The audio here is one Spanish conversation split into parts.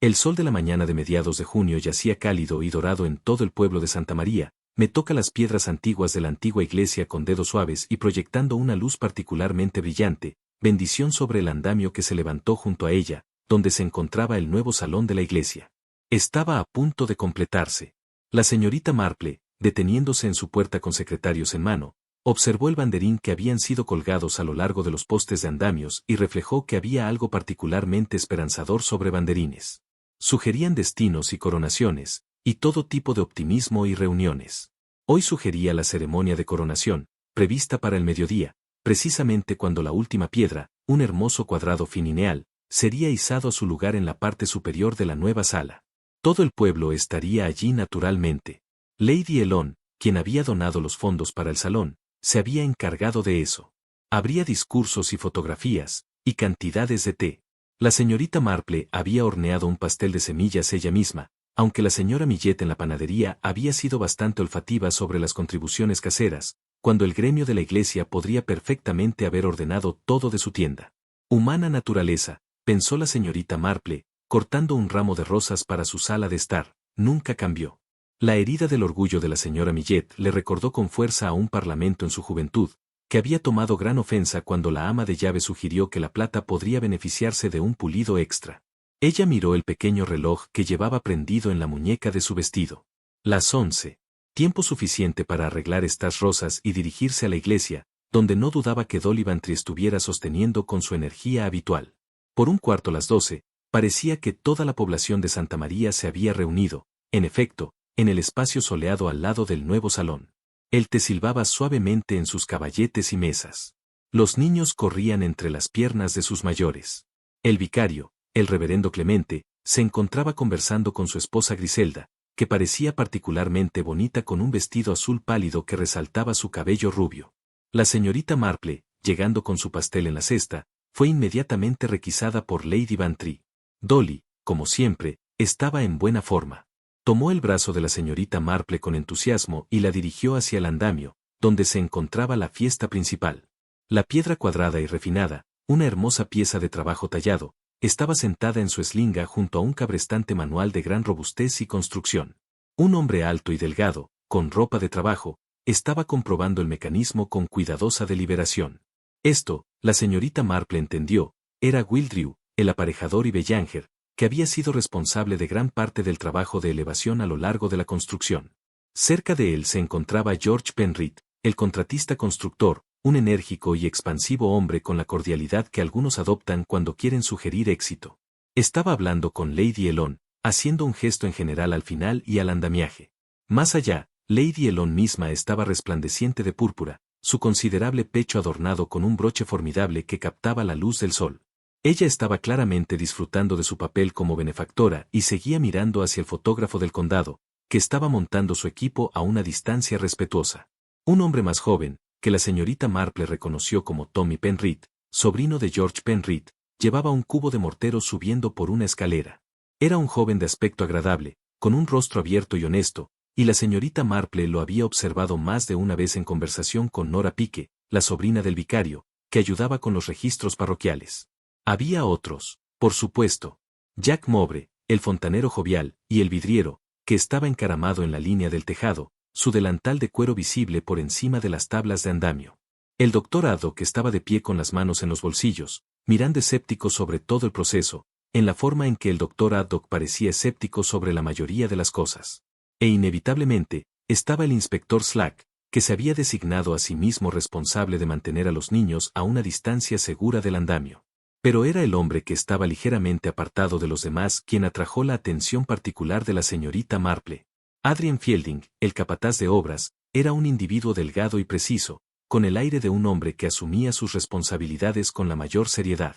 El sol de la mañana de mediados de junio yacía cálido y dorado en todo el pueblo de Santa María. Me toca las piedras antiguas de la antigua iglesia con dedos suaves y proyectando una luz particularmente brillante, bendición sobre el andamio que se levantó junto a ella, donde se encontraba el nuevo salón de la iglesia. Estaba a punto de completarse. La señorita Marple, deteniéndose en su puerta con secretarios en mano, observó el banderín que habían sido colgados a lo largo de los postes de andamios y reflejó que había algo particularmente esperanzador sobre banderines. Sugerían destinos y coronaciones, y todo tipo de optimismo y reuniones. Hoy sugería la ceremonia de coronación, prevista para el mediodía, precisamente cuando la última piedra, un hermoso cuadrado finineal, sería izado a su lugar en la parte superior de la nueva sala. Todo el pueblo estaría allí naturalmente. Lady Elon, quien había donado los fondos para el salón, se había encargado de eso. Habría discursos y fotografías, y cantidades de té. La señorita Marple había horneado un pastel de semillas ella misma, aunque la señora Millet en la panadería había sido bastante olfativa sobre las contribuciones caseras, cuando el gremio de la iglesia podría perfectamente haber ordenado todo de su tienda. Humana naturaleza, pensó la señorita Marple, cortando un ramo de rosas para su sala de estar, nunca cambió. La herida del orgullo de la señora Millet le recordó con fuerza a un parlamento en su juventud, que había tomado gran ofensa cuando la ama de llave sugirió que la plata podría beneficiarse de un pulido extra. Ella miró el pequeño reloj que llevaba prendido en la muñeca de su vestido. Las 11. Tiempo suficiente para arreglar estas rosas y dirigirse a la iglesia, donde no dudaba que Dolly Bantry estuviera sosteniendo con su energía habitual. Por un cuarto las 12, parecía que toda la población de Santa María se había reunido, en efecto, en el espacio soleado al lado del nuevo salón. El té silbaba suavemente en sus caballetes y mesas. Los niños corrían entre las piernas de sus mayores. El vicario, el reverendo Clemente, se encontraba conversando con su esposa Griselda, que parecía particularmente bonita con un vestido azul pálido que resaltaba su cabello rubio. La señorita Marple, llegando con su pastel en la cesta, fue inmediatamente requisada por Lady Bantry. Dolly, como siempre, estaba en buena forma. Tomó el brazo de la señorita Marple con entusiasmo y la dirigió hacia el andamio, donde se encontraba la fiesta principal. La piedra cuadrada y refinada, una hermosa pieza de trabajo tallado, estaba sentada en su eslinga junto a un cabrestante manual de gran robustez y construcción. Un hombre alto y delgado, con ropa de trabajo, estaba comprobando el mecanismo con cuidadosa deliberación. Esto, la señorita Marple entendió, era Wildrew, el aparejador y Belanger, que había sido responsable de gran parte del trabajo de elevación a lo largo de la construcción. Cerca de él se encontraba George Penrith, el contratista constructor, un enérgico y expansivo hombre con la cordialidad que algunos adoptan cuando quieren sugerir éxito. Estaba hablando con Lady Elon, haciendo un gesto en general al final y al andamiaje. Más allá, Lady Elon misma estaba resplandeciente de púrpura, su considerable pecho adornado con un broche formidable que captaba la luz del sol. Ella estaba claramente disfrutando de su papel como benefactora y seguía mirando hacia el fotógrafo del condado, que estaba montando su equipo a una distancia respetuosa. Un hombre más joven, que la señorita Marple reconoció como Tommy Penrith, sobrino de George Penrith, llevaba un cubo de mortero subiendo por una escalera. Era un joven de aspecto agradable, con un rostro abierto y honesto, y la señorita Marple lo había observado más de una vez en conversación con Nora Pique, la sobrina del vicario, que ayudaba con los registros parroquiales. Había otros, por supuesto. Jack Mowbray, el fontanero jovial, y el vidriero, que estaba encaramado en la línea del tejado, su delantal de cuero visible por encima de las tablas de andamio. El doctor Haddock que estaba de pie con las manos en los bolsillos, mirando escéptico sobre todo el proceso, en la forma en que el doctor Haddock parecía escéptico sobre la mayoría de las cosas. E inevitablemente, estaba el inspector Slack, que se había designado a sí mismo responsable de mantener a los niños a una distancia segura del andamio. Pero era el hombre que estaba ligeramente apartado de los demás quien atrajo la atención particular de la señorita Marple. Adrian Fielding, el capataz de obras, era un individuo delgado y preciso, con el aire de un hombre que asumía sus responsabilidades con la mayor seriedad.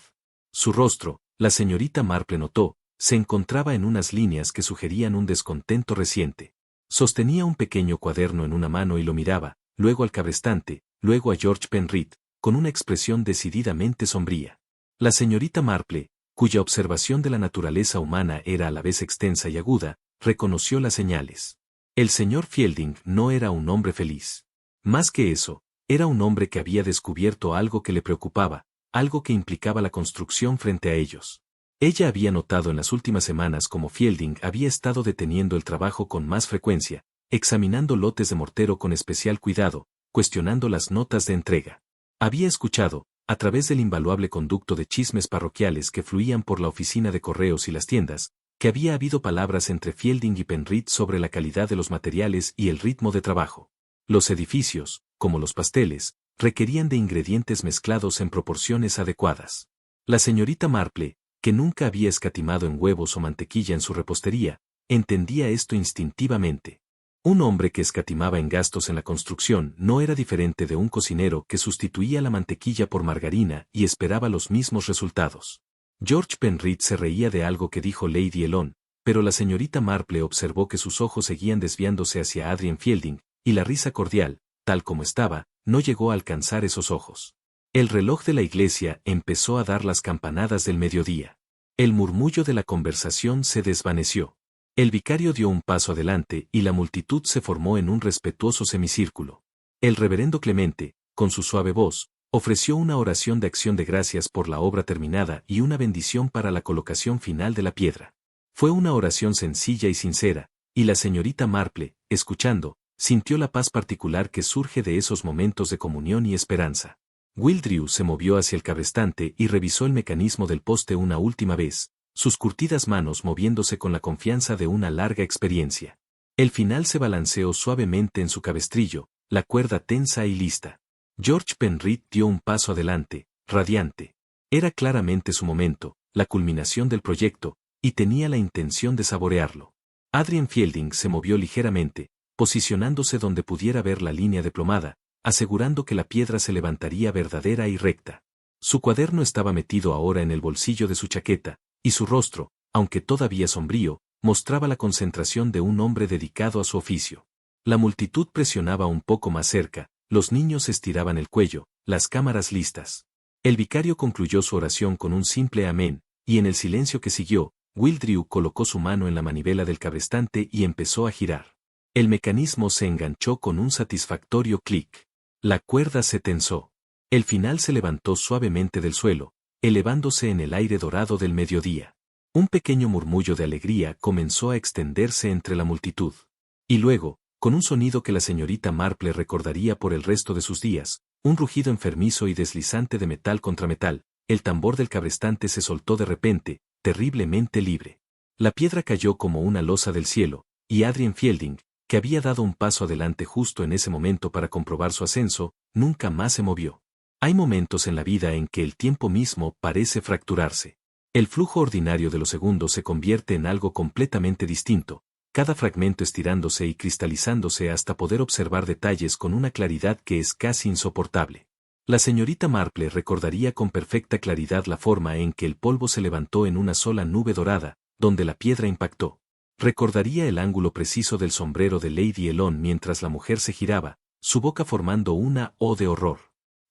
Su rostro, la señorita Marple notó, se encontraba en unas líneas que sugerían un descontento reciente. Sostenía un pequeño cuaderno en una mano y lo miraba, luego al cabrestante, luego a George Penrith, con una expresión decididamente sombría. La señorita Marple, cuya observación de la naturaleza humana era a la vez extensa y aguda, reconoció las señales. El señor Fielding no era un hombre feliz. Más que eso, era un hombre que había descubierto algo que le preocupaba, algo que implicaba la construcción frente a ellos. Ella había notado en las últimas semanas cómo Fielding había estado deteniendo el trabajo con más frecuencia, examinando lotes de mortero con especial cuidado, cuestionando las notas de entrega. Había escuchado, a través del invaluable conducto de chismes parroquiales que fluían por la oficina de correos y las tiendas, que había habido palabras entre Fielding y Penrith sobre la calidad de los materiales y el ritmo de trabajo. Los edificios, como los pasteles, requerían de ingredientes mezclados en proporciones adecuadas. La señorita Marple, que nunca había escatimado en huevos o mantequilla en su repostería, entendía esto instintivamente. Un hombre que escatimaba en gastos en la construcción no era diferente de un cocinero que sustituía la mantequilla por margarina y esperaba los mismos resultados. George Penrith se reía de algo que dijo Lady Elon, pero la señorita Marple observó que sus ojos seguían desviándose hacia Adrian Fielding, y la risa cordial, tal como estaba, no llegó a alcanzar esos ojos. El reloj de la iglesia empezó a dar las campanadas del mediodía. El murmullo de la conversación se desvaneció. El vicario dio un paso adelante y la multitud se formó en un respetuoso semicírculo. El reverendo Clemente, con su suave voz, ofreció una oración de acción de gracias por la obra terminada y una bendición para la colocación final de la piedra. Fue una oración sencilla y sincera, y la señorita Marple, escuchando, sintió la paz particular que surge de esos momentos de comunión y esperanza. Wildrew se movió hacia el cabrestante y revisó el mecanismo del poste una última vez, sus curtidas manos moviéndose con la confianza de una larga experiencia. El final se balanceó suavemente en su cabestrillo, la cuerda tensa y lista. George Penrith dio un paso adelante, radiante. Era claramente su momento, la culminación del proyecto, y tenía la intención de saborearlo. Adrian Fielding se movió ligeramente, posicionándose donde pudiera ver la línea deplomada, asegurando que la piedra se levantaría verdadera y recta. Su cuaderno estaba metido ahora en el bolsillo de su chaqueta, y su rostro, aunque todavía sombrío, mostraba la concentración de un hombre dedicado a su oficio. La multitud presionaba un poco más cerca, los niños estiraban el cuello, las cámaras listas. El vicario concluyó su oración con un simple amén, y en el silencio que siguió, Wildrew colocó su mano en la manivela del cabrestante y empezó a girar. El mecanismo se enganchó con un satisfactorio clic. La cuerda se tensó. El final se levantó suavemente del suelo, elevándose en el aire dorado del mediodía. Un pequeño murmullo de alegría comenzó a extenderse entre la multitud. Y luego, con un sonido que la señorita Marple recordaría por el resto de sus días, un rugido enfermizo y deslizante de metal contra metal, el tambor del cabrestante se soltó de repente, terriblemente libre. La piedra cayó como una losa del cielo, y Adrian Fielding, que había dado un paso adelante justo en ese momento para comprobar su ascenso, nunca más se movió. Hay momentos en la vida en que el tiempo mismo parece fracturarse. El flujo ordinario de los segundos se convierte en algo completamente distinto, cada fragmento estirándose y cristalizándose hasta poder observar detalles con una claridad que es casi insoportable. La señorita Marple recordaría con perfecta claridad la forma en que el polvo se levantó en una sola nube dorada, donde la piedra impactó. Recordaría el ángulo preciso del sombrero de Lady Elon mientras la mujer se giraba, su boca formando una O de horror.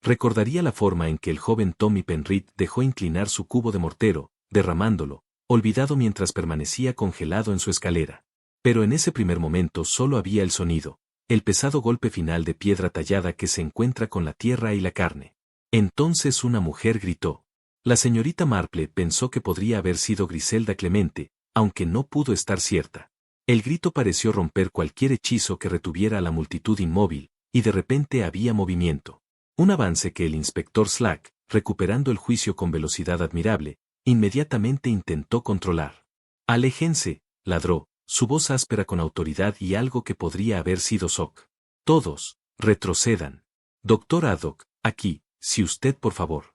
Recordaría la forma en que el joven Tommy Penrith dejó inclinar su cubo de mortero, derramándolo, olvidado mientras permanecía congelado en su escalera. Pero en ese primer momento solo había el sonido, el pesado golpe final de piedra tallada que se encuentra con la tierra y la carne. Entonces una mujer gritó. La señorita Marple pensó que podría haber sido Griselda Clemente, aunque no pudo estar cierta. El grito pareció romper cualquier hechizo que retuviera a la multitud inmóvil, y de repente había movimiento. Un avance que el inspector Slack, recuperando el juicio con velocidad admirable, inmediatamente intentó controlar. «Aléjense», ladró, su voz áspera con autoridad y algo que podría haber sido Sock. «Todos, retrocedan. Doctor Haddock, aquí, si usted por favor».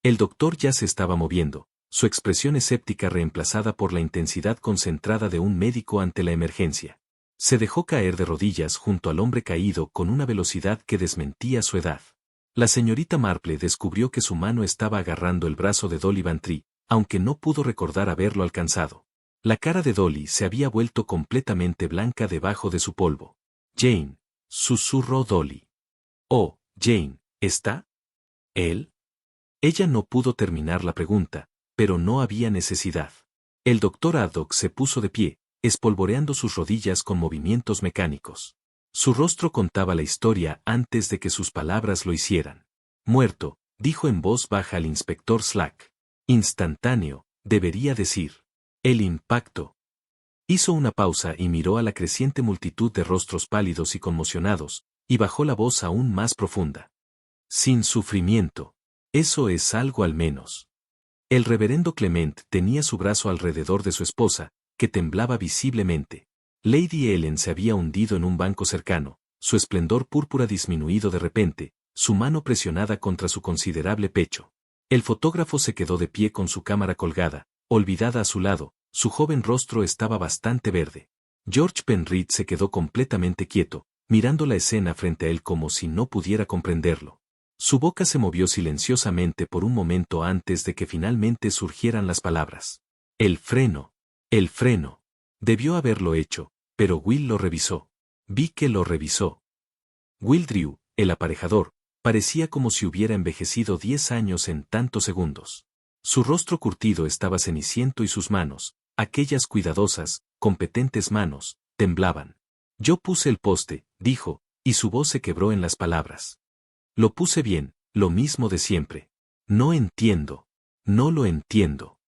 El doctor ya se estaba moviendo, su expresión escéptica reemplazada por la intensidad concentrada de un médico ante la emergencia. Se dejó caer de rodillas junto al hombre caído con una velocidad que desmentía su edad. La señorita Marple descubrió que su mano estaba agarrando el brazo de Dolly Bantry, aunque no pudo recordar haberlo alcanzado. La cara de Dolly se había vuelto completamente blanca debajo de su polvo. «Jane», susurró Dolly. «Oh, Jane, ¿está él?» Ella no pudo terminar la pregunta, pero no había necesidad. El doctor Haddock se puso de pie, espolvoreando sus rodillas con movimientos mecánicos. Su rostro contaba la historia antes de que sus palabras lo hicieran. «Muerto», dijo en voz baja al inspector Slack. «Instantáneo», debería decir. El impacto. Hizo una pausa y miró a la creciente multitud de rostros pálidos y conmocionados, y bajó la voz aún más profunda. Sin sufrimiento. Eso es algo al menos. El reverendo Clement tenía su brazo alrededor de su esposa, que temblaba visiblemente. Lady Ellen se había hundido en un banco cercano, su esplendor púrpura disminuido de repente, su mano presionada contra su considerable pecho. El fotógrafo se quedó de pie con su cámara colgada, olvidada a su lado, su joven rostro estaba bastante verde. George Penrith se quedó completamente quieto, mirando la escena frente a él como si no pudiera comprenderlo. Su boca se movió silenciosamente por un momento antes de que finalmente surgieran las palabras. El freno. El freno. Debió haberlo hecho, pero Will lo revisó. Vi que lo revisó. Will Drew, el aparejador, parecía como si hubiera envejecido 10 años en tantos segundos. Su rostro curtido estaba ceniciento y sus manos, aquellas cuidadosas, competentes manos, temblaban. Yo puse el poste, dijo, y su voz se quebró en las palabras. Lo puse bien, lo mismo de siempre. No entiendo. No lo entiendo.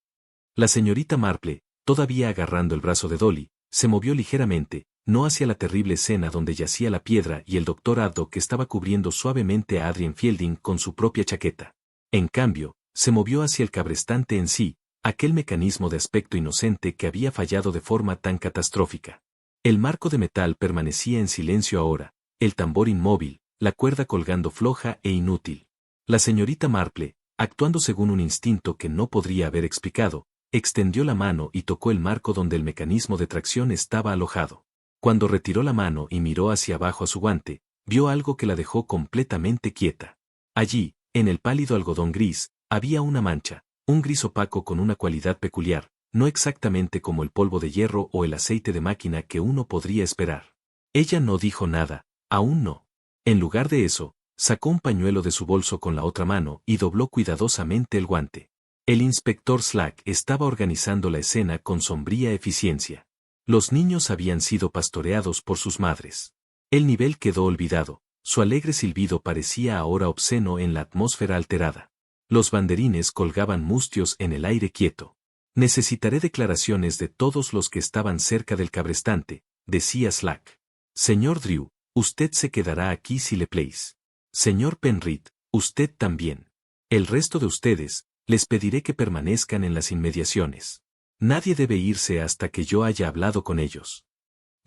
La señorita Marple, todavía agarrando el brazo de Dolly, se movió ligeramente, no hacia la terrible escena donde yacía la piedra y el doctor Haddock que estaba cubriendo suavemente a Adrian Fielding con su propia chaqueta. En cambio, se movió hacia el cabrestante en sí, aquel mecanismo de aspecto inocente que había fallado de forma tan catastrófica. El marco de metal permanecía en silencio ahora, el tambor inmóvil, la cuerda colgando floja e inútil. La señorita Marple, actuando según un instinto que no podría haber explicado, extendió la mano y tocó el marco donde el mecanismo de tracción estaba alojado. Cuando retiró la mano y miró hacia abajo a su guante, vio algo que la dejó completamente quieta. Allí, en el pálido algodón gris, había una mancha, un gris opaco con una cualidad peculiar, no exactamente como el polvo de hierro o el aceite de máquina que uno podría esperar. Ella no dijo nada, aún no. En lugar de eso, sacó un pañuelo de su bolso con la otra mano y dobló cuidadosamente el guante. El inspector Slack estaba organizando la escena con sombría eficiencia. Los niños habían sido pastoreados por sus madres. El nivel quedó olvidado, su alegre silbido parecía ahora obsceno en la atmósfera alterada. Los banderines colgaban mustios en el aire quieto. Necesitaré declaraciones de todos los que estaban cerca del cabrestante, decía Slack. Señor Drew, usted se quedará aquí si le place. Señor Penrith, usted también. El resto de ustedes, les pediré que permanezcan en las inmediaciones. Nadie debe irse hasta que yo haya hablado con ellos.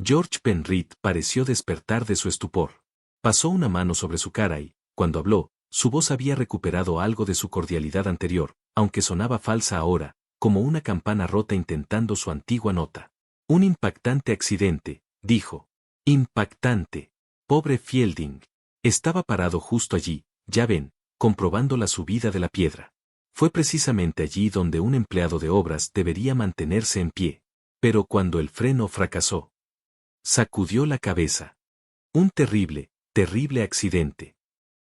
George Penrith pareció despertar de su estupor. Pasó una mano sobre su cara y, cuando habló, su voz había recuperado algo de su cordialidad anterior, aunque sonaba falsa ahora, como una campana rota intentando su antigua nota. Un impactante accidente, dijo. Impactante. Pobre Fielding. Estaba parado justo allí, ya ven, comprobando la subida de la piedra. Fue precisamente allí donde un empleado de obras debería mantenerse en pie. Pero cuando el freno fracasó, sacudió la cabeza. Un terrible, terrible accidente.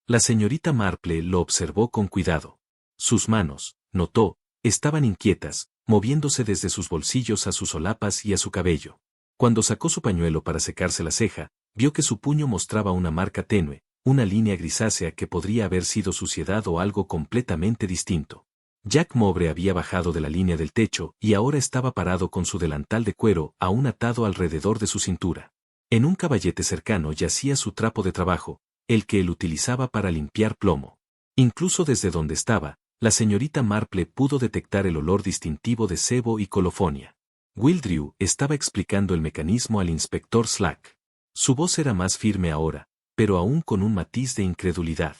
La señorita Marple lo observó con cuidado. Sus manos, notó, estaban inquietas, moviéndose desde sus bolsillos a sus solapas y a su cabello. Cuando sacó su pañuelo para secarse la ceja, vio que su puño mostraba una marca tenue, una línea grisácea que podría haber sido suciedad o algo completamente distinto. Jack Mowbray había bajado de la línea del techo y ahora estaba parado con su delantal de cuero aún atado alrededor de su cintura. En un caballete cercano yacía su trapo de trabajo, el que él utilizaba para limpiar plomo. Incluso desde donde estaba, la señorita Marple pudo detectar el olor distintivo de sebo y colofonia. Will Drew estaba explicando el mecanismo al inspector Slack. Su voz era más firme ahora, pero aún con un matiz de incredulidad.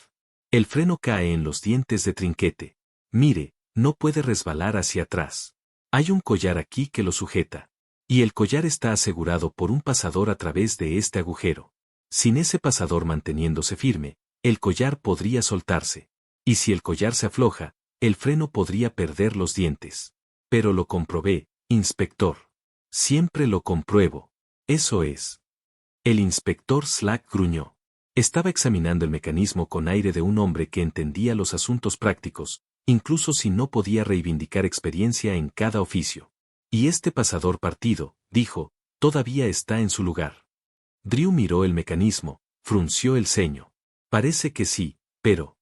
El freno cae en los dientes de Trinquete. Mire, no puede resbalar hacia atrás. Hay un collar aquí que lo sujeta. Y el collar está asegurado por un pasador a través de este agujero. Sin ese pasador manteniéndose firme, el collar podría soltarse. Y si el collar se afloja, el freno podría perder los dientes. Pero lo comprobé, inspector. Siempre lo compruebo. Eso es. El inspector Slack gruñó. Estaba examinando el mecanismo con aire de un hombre que entendía los asuntos prácticos, incluso si no podía reivindicar experiencia en cada oficio. Y este pasador partido, dijo, todavía está en su lugar. Drew miró el mecanismo, frunció el ceño. Parece que sí, pero...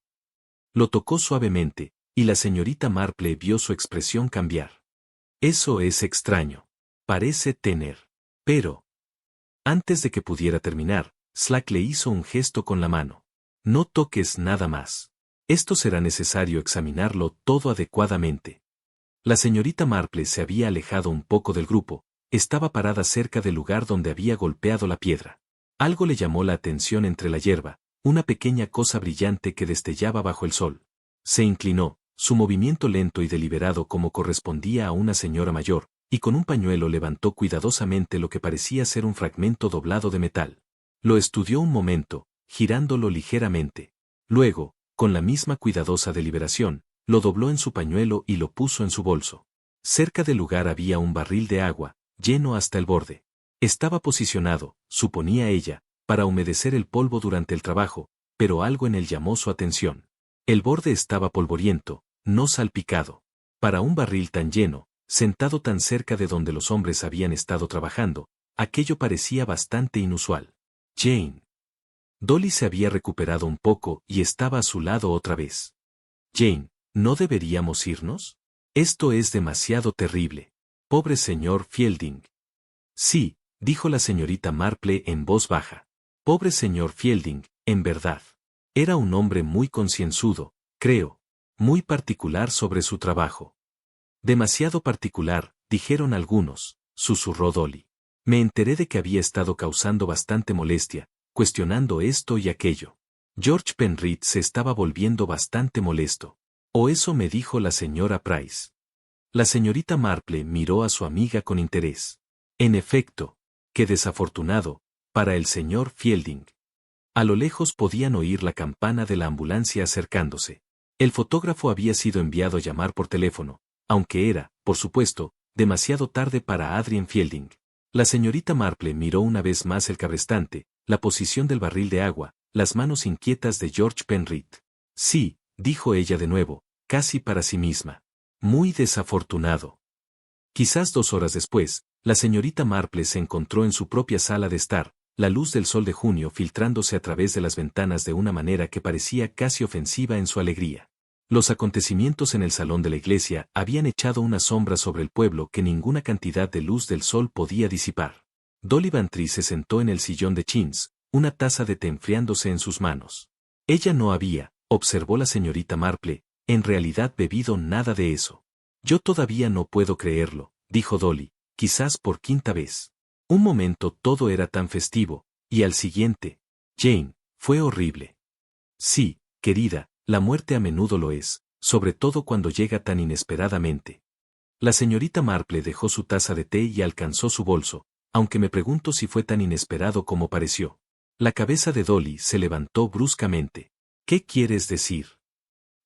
Lo tocó suavemente, y la señorita Marple vio su expresión cambiar. Eso es extraño. Parece tener. Pero. Antes de que pudiera terminar, Slack le hizo un gesto con la mano. No toques nada más. Esto será necesario examinarlo todo adecuadamente. La señorita Marple se había alejado un poco del grupo, estaba parada cerca del lugar donde había golpeado la piedra. Algo le llamó la atención entre la hierba, una pequeña cosa brillante que destellaba bajo el sol. Se inclinó, su movimiento lento y deliberado como correspondía a una señora mayor, y con un pañuelo levantó cuidadosamente lo que parecía ser un fragmento doblado de metal. Lo estudió un momento, girándolo ligeramente. Luego, con la misma cuidadosa deliberación, lo dobló en su pañuelo y lo puso en su bolso. Cerca del lugar había un barril de agua, lleno hasta el borde. Estaba posicionado, suponía ella, para humedecer el polvo durante el trabajo, pero algo en él llamó su atención. El borde estaba polvoriento, no salpicado. Para un barril tan lleno, sentado tan cerca de donde los hombres habían estado trabajando, aquello parecía bastante inusual. Jane. Dolly se había recuperado un poco y estaba a su lado otra vez. Jane, ¿no deberíamos irnos? Esto es demasiado terrible. Pobre señor Fielding. Sí, dijo la señorita Marple en voz baja. Pobre señor Fielding, en verdad. Era un hombre muy concienzudo, creo. Muy particular sobre su trabajo. Demasiado particular, dijeron algunos, susurró Dolly. Me enteré de que había estado causando bastante molestia, cuestionando esto y aquello. George Penrith se estaba volviendo bastante molesto. O eso me dijo la señora Price. La señorita Marple miró a su amiga con interés. En efecto, qué desafortunado, para el señor Fielding. A lo lejos podían oír la campana de la ambulancia acercándose. El fotógrafo había sido enviado a llamar por teléfono, aunque era, por supuesto, demasiado tarde para Adrian Fielding. La señorita Marple miró una vez más el cabrestante, la posición del barril de agua, las manos inquietas de George Penrith. Sí, dijo ella de nuevo, casi para sí misma. Muy desafortunado. Quizás 2 horas después, la señorita Marple se encontró en su propia sala de estar, la luz del sol de junio filtrándose a través de las ventanas de una manera que parecía casi ofensiva en su alegría. Los acontecimientos en el salón de la iglesia habían echado una sombra sobre el pueblo que ninguna cantidad de luz del sol podía disipar. Dolly Bantry se sentó en el sillón de chintz, una taza de té enfriándose en sus manos. Ella no había, observó la señorita Marple, en realidad bebido nada de eso. Yo todavía no puedo creerlo, dijo Dolly, quizás por 5ª vez. Un momento todo era tan festivo, y al siguiente, Jane, fue horrible. Sí, querida, la muerte a menudo lo es, sobre todo cuando llega tan inesperadamente. La señorita Marple dejó su taza de té y alcanzó su bolso, aunque me pregunto si fue tan inesperado como pareció. La cabeza de Dolly se levantó bruscamente. ¿Qué quieres decir?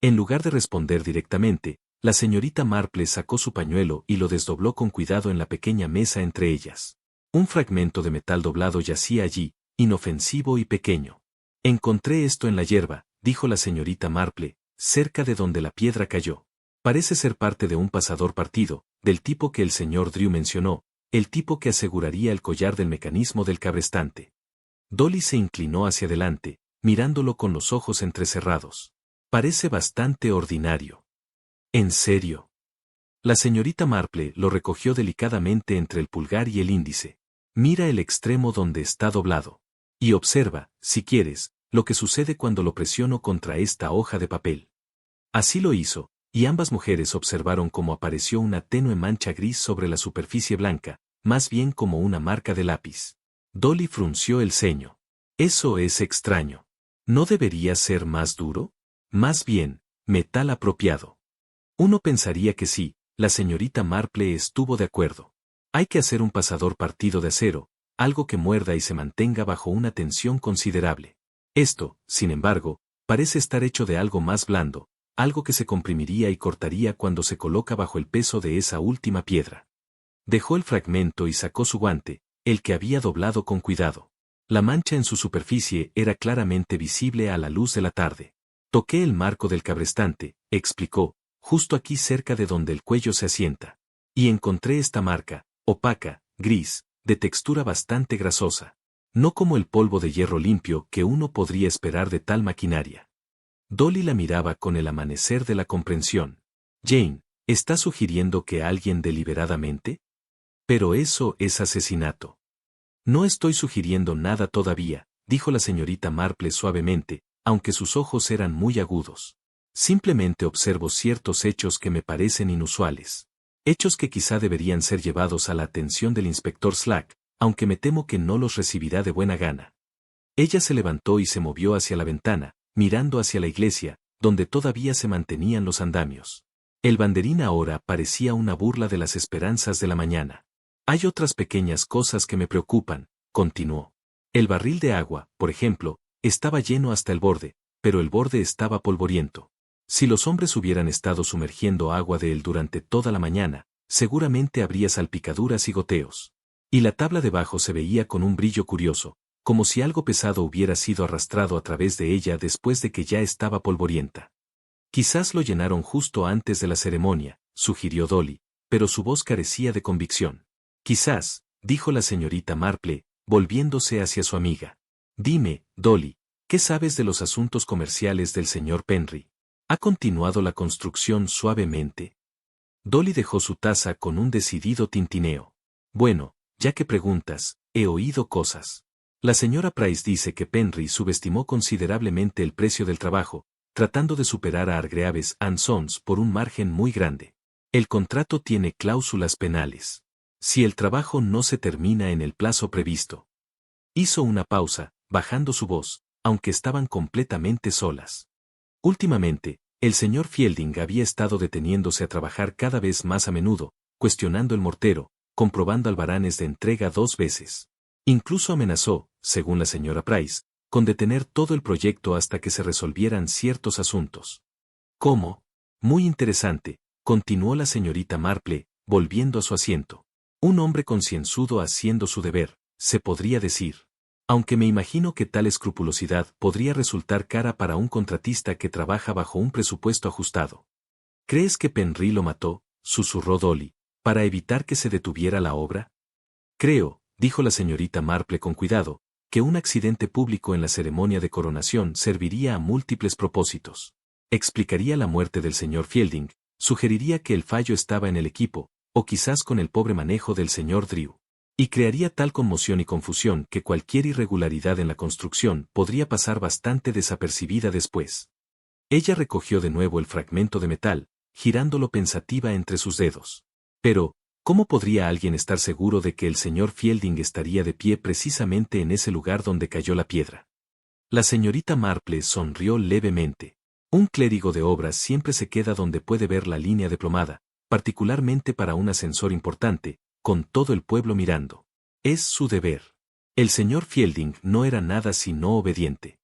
En lugar de responder directamente, la señorita Marple sacó su pañuelo y lo desdobló con cuidado en la pequeña mesa entre ellas. Un fragmento de metal doblado yacía allí, inofensivo y pequeño. Encontré esto en la hierba, dijo la señorita Marple, cerca de donde la piedra cayó. Parece ser parte de un pasador partido, del tipo que el señor Drew mencionó, el tipo que aseguraría el collar del mecanismo del cabrestante. Dolly se inclinó hacia adelante, mirándolo con los ojos entrecerrados. Parece bastante ordinario. ¿En serio? La señorita Marple lo recogió delicadamente entre el pulgar y el índice. Mira el extremo donde está doblado. Y observa, si quieres, lo que sucede cuando lo presiono contra esta hoja de papel. Así lo hizo, y ambas mujeres observaron cómo apareció una tenue mancha gris sobre la superficie blanca, más bien como una marca de lápiz. Dolly frunció el ceño. Eso es extraño. ¿No debería ser más duro? Más bien, metal apropiado. Uno pensaría que sí, la señorita Marple estuvo de acuerdo. Hay que hacer un pasador partido de acero, algo que muerda y se mantenga bajo una tensión considerable. Esto, sin embargo, parece estar hecho de algo más blando, algo que se comprimiría y cortaría cuando se coloca bajo el peso de esa última piedra. Dejó el fragmento y sacó su guante, el que había doblado con cuidado. La mancha en su superficie era claramente visible a la luz de la tarde. Toqué el marco del cabrestante, explicó, justo aquí cerca de donde el cuello se asienta. Y encontré esta marca, opaca, gris, de textura bastante grasosa. No como el polvo de hierro limpio que uno podría esperar de tal maquinaria. Dolly la miraba con el amanecer de la comprensión. Jane, ¿Está sugiriendo que alguien deliberadamente? Pero eso es asesinato. No estoy sugiriendo nada todavía, dijo la señorita Marple suavemente, aunque sus ojos eran muy agudos. Simplemente observo ciertos hechos que me parecen inusuales. Hechos que quizá deberían ser llevados a la atención del inspector Slack, aunque me temo que no los recibirá de buena gana. Ella se levantó y se movió hacia la ventana, mirando hacia la iglesia, donde todavía se mantenían los andamios. El banderín ahora parecía una burla de las esperanzas de la mañana. Hay otras pequeñas cosas que me preocupan, continuó. El barril de agua, por ejemplo, estaba lleno hasta el borde, pero el borde estaba polvoriento. Si los hombres hubieran estado sumergiendo agua de él durante toda la mañana, seguramente habría salpicaduras y goteos. Y la tabla debajo se veía con un brillo curioso, como si algo pesado hubiera sido arrastrado a través de ella después de que ya estaba polvorienta. Quizás lo llenaron justo antes de la ceremonia, sugirió Dolly, pero su voz carecía de convicción. Quizás, dijo la señorita Marple, volviéndose hacia su amiga. Dime, Dolly, ¿qué sabes de los asuntos comerciales del señor Penry? ¿Ha continuado la construcción suavemente? Dolly dejó su taza con un decidido tintineo. Bueno, ya que preguntas, he oído cosas. La señora Price dice que Penry subestimó considerablemente el precio del trabajo, tratando de superar a Hargreaves and Sons por un margen muy grande. El contrato tiene cláusulas penales. Si el trabajo no se termina en el plazo previsto. Hizo una pausa, bajando su voz, aunque estaban completamente solas. Últimamente, el señor Fielding había estado deteniéndose a trabajar cada vez más a menudo, cuestionando el mortero, comprobando albaranes de entrega 2 veces. Incluso amenazó, según la señora Price, con detener todo el proyecto hasta que se resolvieran ciertos asuntos. ¿Cómo? Muy interesante, continuó la señorita Marple, volviendo a su asiento. Un hombre concienzudo haciendo su deber, se podría decir. Aunque me imagino que tal escrupulosidad podría resultar cara para un contratista que trabaja bajo un presupuesto ajustado. ¿Crees que Penry lo mató?, susurró Dolly, para evitar que se detuviera la obra? Creo, dijo la señorita Marple con cuidado, que un accidente público en la ceremonia de coronación serviría a múltiples propósitos. Explicaría la muerte del señor Fielding, sugeriría que el fallo estaba en el equipo, o quizás con el pobre manejo del señor Drew. Y crearía tal conmoción y confusión que cualquier irregularidad en la construcción podría pasar bastante desapercibida después. Ella recogió de nuevo el fragmento de metal, girándolo pensativa entre sus dedos. Pero, ¿cómo podría alguien estar seguro de que el señor Fielding estaría de pie precisamente en ese lugar donde cayó la piedra? La señorita Marple sonrió levemente. Un clérigo de obras siempre se queda donde puede ver la línea de plomada, particularmente para un ascensor importante, con todo el pueblo mirando. Es su deber. El señor Fielding no era nada sino obediente.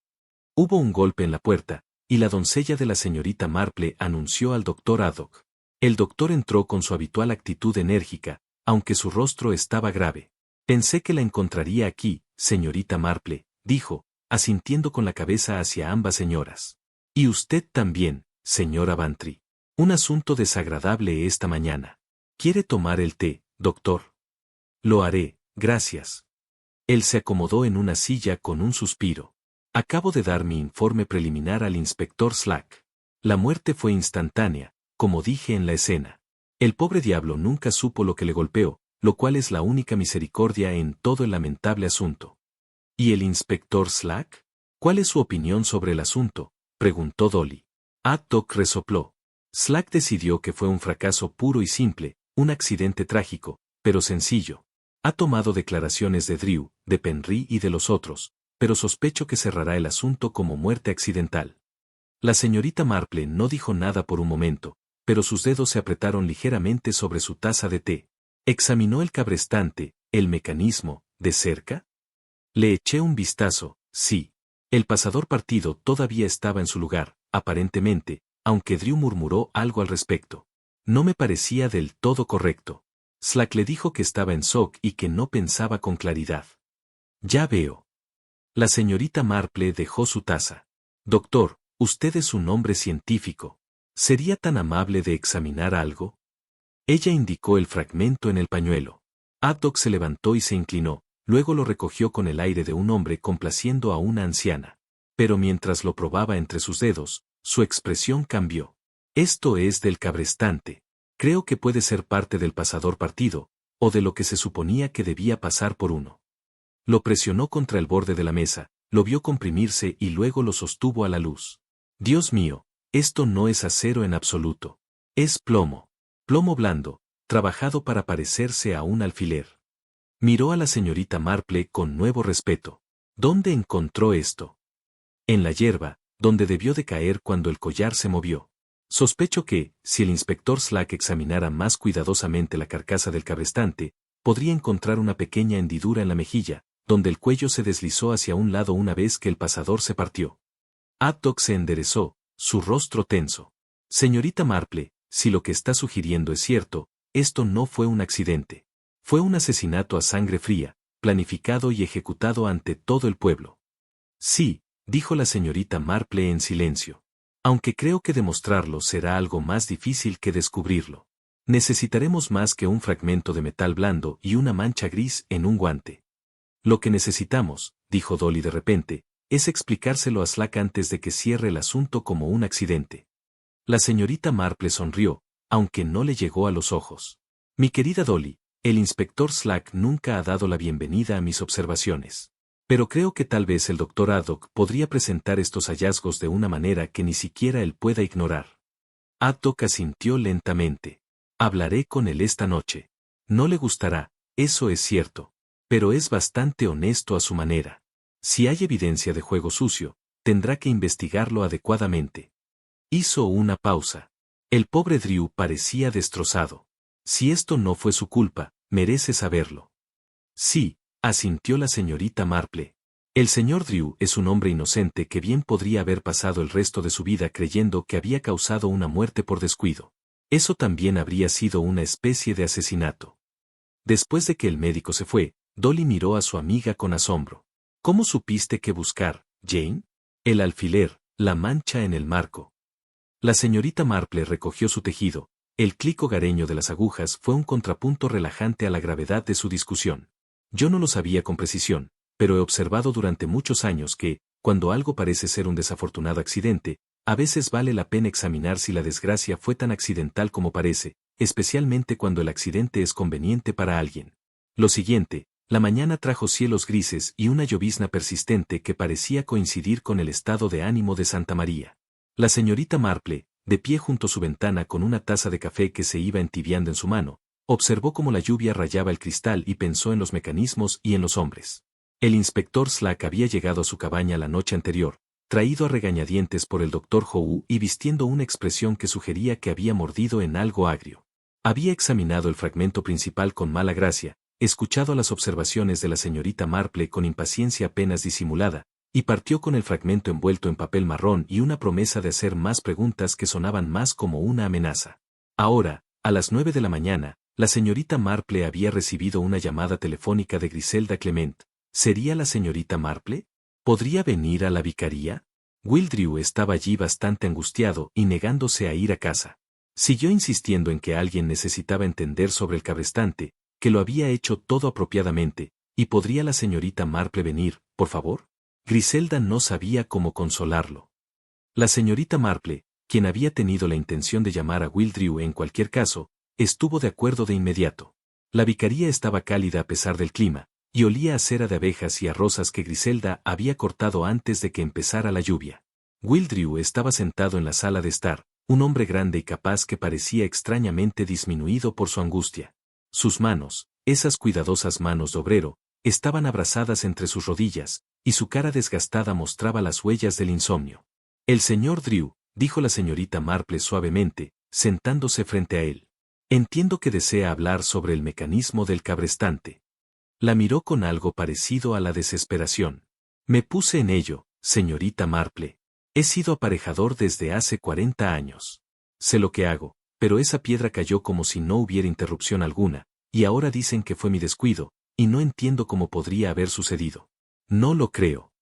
Hubo un golpe en la puerta, y la doncella de la señorita Marple anunció al doctor Haddock. El doctor entró con su habitual actitud enérgica, aunque su rostro estaba grave. Pensé que la encontraría aquí, señorita Marple, dijo, asintiendo con la cabeza hacia ambas señoras. Y usted también, señora Bantry. Un asunto desagradable esta mañana. ¿Quiere tomar el té, doctor? Lo haré, gracias. Él se acomodó en una silla con un suspiro. Acabo de dar mi informe preliminar al inspector Slack. La muerte fue instantánea, como dije en la escena. El pobre diablo nunca supo lo que le golpeó, lo cual es la única misericordia en todo el lamentable asunto. ¿Y el inspector Slack? ¿Cuál es su opinión sobre el asunto?, preguntó Dolly. Haddock resopló. Slack decidió que fue un fracaso puro y simple, un accidente trágico, pero sencillo. Ha tomado declaraciones de Drew, de Penry y de los otros, pero sospecho que cerrará el asunto como muerte accidental. La señorita Marple no dijo nada por un momento, pero sus dedos se apretaron ligeramente sobre su taza de té. ¿Examinó el cabrestante, el mecanismo, de cerca? Le eché un vistazo, sí. El pasador partido todavía estaba en su lugar, aparentemente, aunque Drew murmuró algo al respecto. No me parecía del todo correcto. Slack le dijo que estaba en shock y que no pensaba con claridad. Ya veo. La señorita Marple dejó su taza. Doctor, usted es un hombre científico. ¿Sería tan amable de examinar algo? Ella indicó el fragmento en el pañuelo. Haddock se levantó y se inclinó, luego lo recogió con el aire de un hombre complaciendo a una anciana. Pero mientras lo probaba entre sus dedos, su expresión cambió. Esto es del cabrestante. Creo que puede ser parte del pasador partido, o de lo que se suponía que debía pasar por uno. Lo presionó contra el borde de la mesa, lo vio comprimirse y luego lo sostuvo a la luz. Dios mío, esto no es acero en absoluto. Es plomo. Plomo blando, trabajado para parecerse a un alfiler. Miró a la señorita Marple con nuevo respeto. ¿Dónde encontró esto? En la hierba, donde debió de caer cuando el collar se movió. Sospecho que, si el inspector Slack examinara más cuidadosamente la carcasa del cabrestante, podría encontrar una pequeña hendidura en la mejilla, donde el cuello se deslizó hacia un lado una vez que el pasador se partió. Haddock se enderezó, su rostro tenso. Señorita Marple, si lo que está sugiriendo es cierto, esto no fue un accidente. Fue un asesinato a sangre fría, planificado y ejecutado ante todo el pueblo. Sí, dijo la señorita Marple en silencio. Aunque creo que demostrarlo será algo más difícil que descubrirlo. Necesitaremos más que un fragmento de metal blando y una mancha gris en un guante. Lo que necesitamos, dijo Dolly de repente, es explicárselo a Slack antes de que cierre el asunto como un accidente. La señorita Marple sonrió, aunque no le llegó a los ojos. Mi querida Dolly, el inspector Slack nunca ha dado la bienvenida a mis observaciones. Pero creo que tal vez el doctor Haddock podría presentar estos hallazgos de una manera que ni siquiera él pueda ignorar. Haddock asintió lentamente. Hablaré con él esta noche. No le gustará, eso es cierto. Pero es bastante honesto a su manera. Si hay evidencia de juego sucio, tendrá que investigarlo adecuadamente. Hizo una pausa. El pobre Drew parecía destrozado. Si esto no fue su culpa, merece saberlo. Sí, asintió la señorita Marple. El señor Drew es un hombre inocente que bien podría haber pasado el resto de su vida creyendo que había causado una muerte por descuido. Eso también habría sido una especie de asesinato. Después de que el médico se fue, Dolly miró a su amiga con asombro. ¿Cómo supiste qué buscar, Jane? El alfiler, la mancha en el marco. La señorita Marple recogió su tejido. El clic hogareño de las agujas fue un contrapunto relajante a la gravedad de su discusión. Yo no lo sabía con precisión, pero he observado durante muchos años que, cuando algo parece ser un desafortunado accidente, a veces vale la pena examinar si la desgracia fue tan accidental como parece, especialmente cuando el accidente es conveniente para alguien. Lo siguiente, la mañana trajo cielos grises y una llovizna persistente que parecía coincidir con el estado de ánimo de Santa María. La señorita Marple, de pie junto a su ventana con una taza de café que se iba entibiando en su mano, observó cómo la lluvia rayaba el cristal y pensó en los mecanismos y en los hombres. El inspector Slack había llegado a su cabaña la noche anterior, traído a regañadientes por el doctor Howe y vistiendo una expresión que sugería que había mordido en algo agrio. Había examinado el fragmento principal con mala gracia, escuchado las observaciones de la señorita Marple con impaciencia apenas disimulada, y partió con el fragmento envuelto en papel marrón y una promesa de hacer más preguntas que sonaban más como una amenaza. Ahora, a las 9 de la mañana, la señorita Marple había recibido una llamada telefónica de Griselda Clement. ¿Sería la señorita Marple? ¿Podría venir a la vicaría? Will Drew estaba allí bastante angustiado y negándose a ir a casa. Siguió insistiendo en que alguien necesitaba entender sobre el cabrestante, que lo había hecho todo apropiadamente, y ¿podría la señorita Marple venir, por favor? Griselda no sabía cómo consolarlo. La señorita Marple, quien había tenido la intención de llamar a Will Drew en cualquier caso, estuvo de acuerdo de inmediato. La vicaría estaba cálida a pesar del clima, y olía a cera de abejas y a rosas que Griselda había cortado antes de que empezara la lluvia. Will Drew estaba sentado en la sala de estar, un hombre grande y capaz que parecía extrañamente disminuido por su angustia. Sus manos, esas cuidadosas manos de obrero, estaban abrazadas entre sus rodillas, y su cara desgastada mostraba las huellas del insomnio. El señor Drew, dijo la señorita Marple suavemente, sentándose frente a él. Entiendo que desea hablar sobre el mecanismo del cabrestante. La miró con algo parecido a la desesperación. Me puse en ello, señorita Marple. He sido aparejador desde hace 40 años. Sé lo que hago, pero esa piedra cayó como si no hubiera interrupción alguna, y ahora dicen que fue mi descuido, y no entiendo cómo podría haber sucedido. No lo creo.